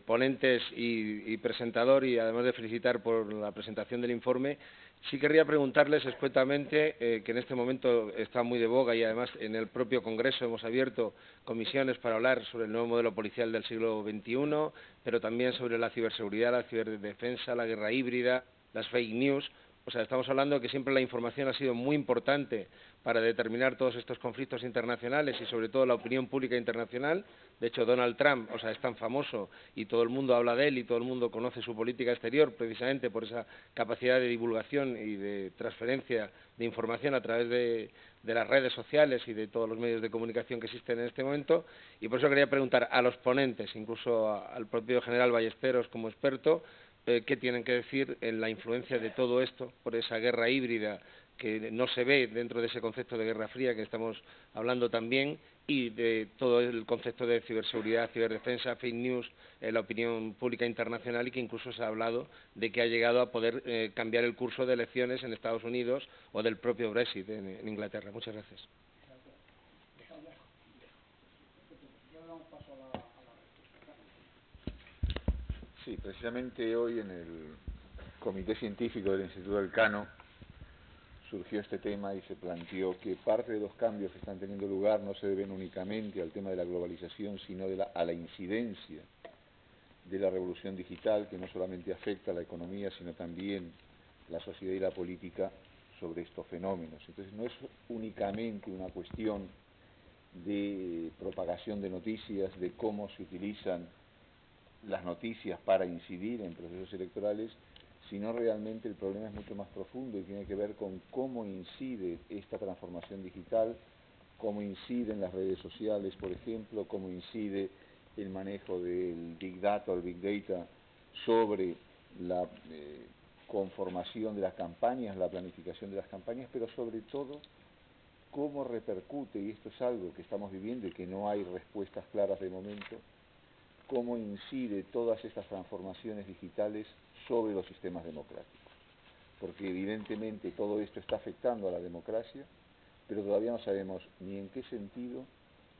ponentes y presentador, y además de felicitar por la presentación del informe, sí querría preguntarles escuetamente, que en este momento está muy de boga, y además en el propio Congreso hemos abierto comisiones para hablar sobre el nuevo modelo policial del siglo XXI, pero también sobre la ciberseguridad, la ciberdefensa, la guerra híbrida, las fake news. O sea, estamos hablando de que siempre la información ha sido muy importante para determinar todos estos conflictos internacionales y sobre todo la opinión pública internacional. De hecho, Donald Trump, o sea, es tan famoso y todo el mundo habla de él y todo el mundo conoce su política exterior precisamente por esa capacidad de divulgación y de transferencia de información a través de las redes sociales y de todos los medios de comunicación que existen en este momento. Y por eso quería preguntar a los ponentes, incluso al propio general Ballesteros como experto, qué tienen que decir en la influencia de todo esto por esa guerra híbrida que no se ve dentro de ese concepto de guerra fría que estamos hablando también, y de todo el concepto de ciberseguridad, ciberdefensa, fake news, la opinión pública internacional, y que incluso se ha hablado de que ha llegado a poder cambiar el curso de elecciones en Estados Unidos o del propio Brexit en Inglaterra. Muchas gracias. Sí, precisamente hoy en el Comité Científico del Instituto Elcano surgió este tema y se planteó que parte de los cambios que están teniendo lugar no se deben únicamente al tema de la globalización, sino a la incidencia de la revolución digital, que no solamente afecta a la economía, sino también la sociedad y la política sobre estos fenómenos. Entonces no es únicamente una cuestión de propagación de noticias, de cómo se utilizan las noticias para incidir en procesos electorales, sino realmente el problema es mucho más profundo y tiene que ver con cómo incide esta transformación digital, cómo inciden las redes sociales, por ejemplo, cómo incide el manejo del Big Data o el Big Data sobre la conformación de las campañas, la planificación de las campañas, pero sobre todo cómo repercute, y esto es algo que estamos viviendo y que no hay respuestas claras de momento, cómo incide todas estas transformaciones digitales sobre los sistemas democráticos. Porque evidentemente todo esto está afectando a la democracia, pero todavía no sabemos ni en qué sentido,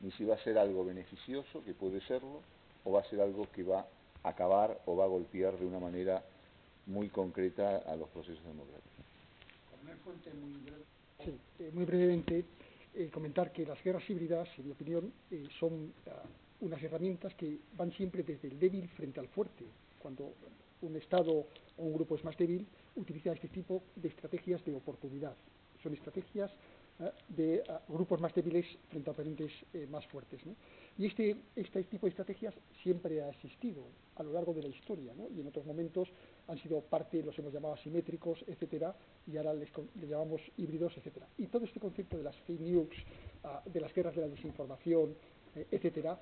ni si va a ser algo beneficioso, que puede serlo, o va a ser algo que va a acabar o va a golpear de una manera muy concreta a los procesos democráticos. Sí, muy brevemente, comentar que las guerras híbridas, en mi opinión, son unas herramientas que van siempre desde el débil frente al fuerte. Cuando un Estado o un grupo es más débil, utiliza este tipo de estrategias de oportunidad. Son estrategias de grupos más débiles frente a oponentes más fuertes, ¿no? Y este tipo de estrategias siempre ha existido a lo largo de la historia, ¿no? Y en otros momentos han sido parte, los hemos llamado asimétricos, etcétera, y ahora les llamamos híbridos, etcétera. Y todo este concepto de las fake news, de las guerras de la desinformación, etcétera,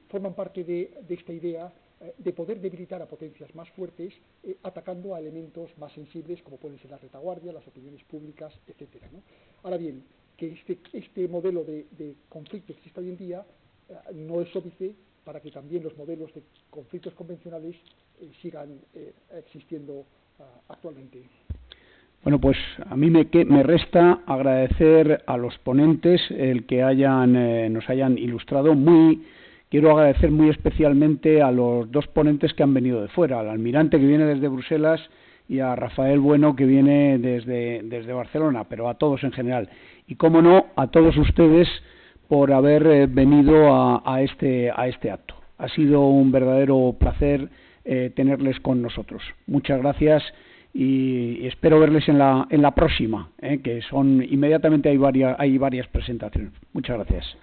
forman parte de esta idea de poder debilitar a potencias más fuertes, atacando a elementos más sensibles como pueden ser la retaguardia, las opiniones públicas, etcétera, ¿no? Ahora bien, que este modelo de conflicto que existe hoy en día no es óbice para que también los modelos de conflictos convencionales sigan existiendo actualmente. Bueno, pues a mí me resta agradecer a los ponentes el que nos hayan ilustrado. Quiero agradecer muy especialmente a los dos ponentes que han venido de fuera, al almirante que viene desde Bruselas y a Rafael Bueno que viene desde Barcelona, pero a todos en general. Y, cómo no, a todos ustedes por haber venido a este acto. Ha sido un verdadero placer tenerles con nosotros. Muchas gracias y espero verles en la próxima, que inmediatamente hay varias presentaciones. Muchas gracias.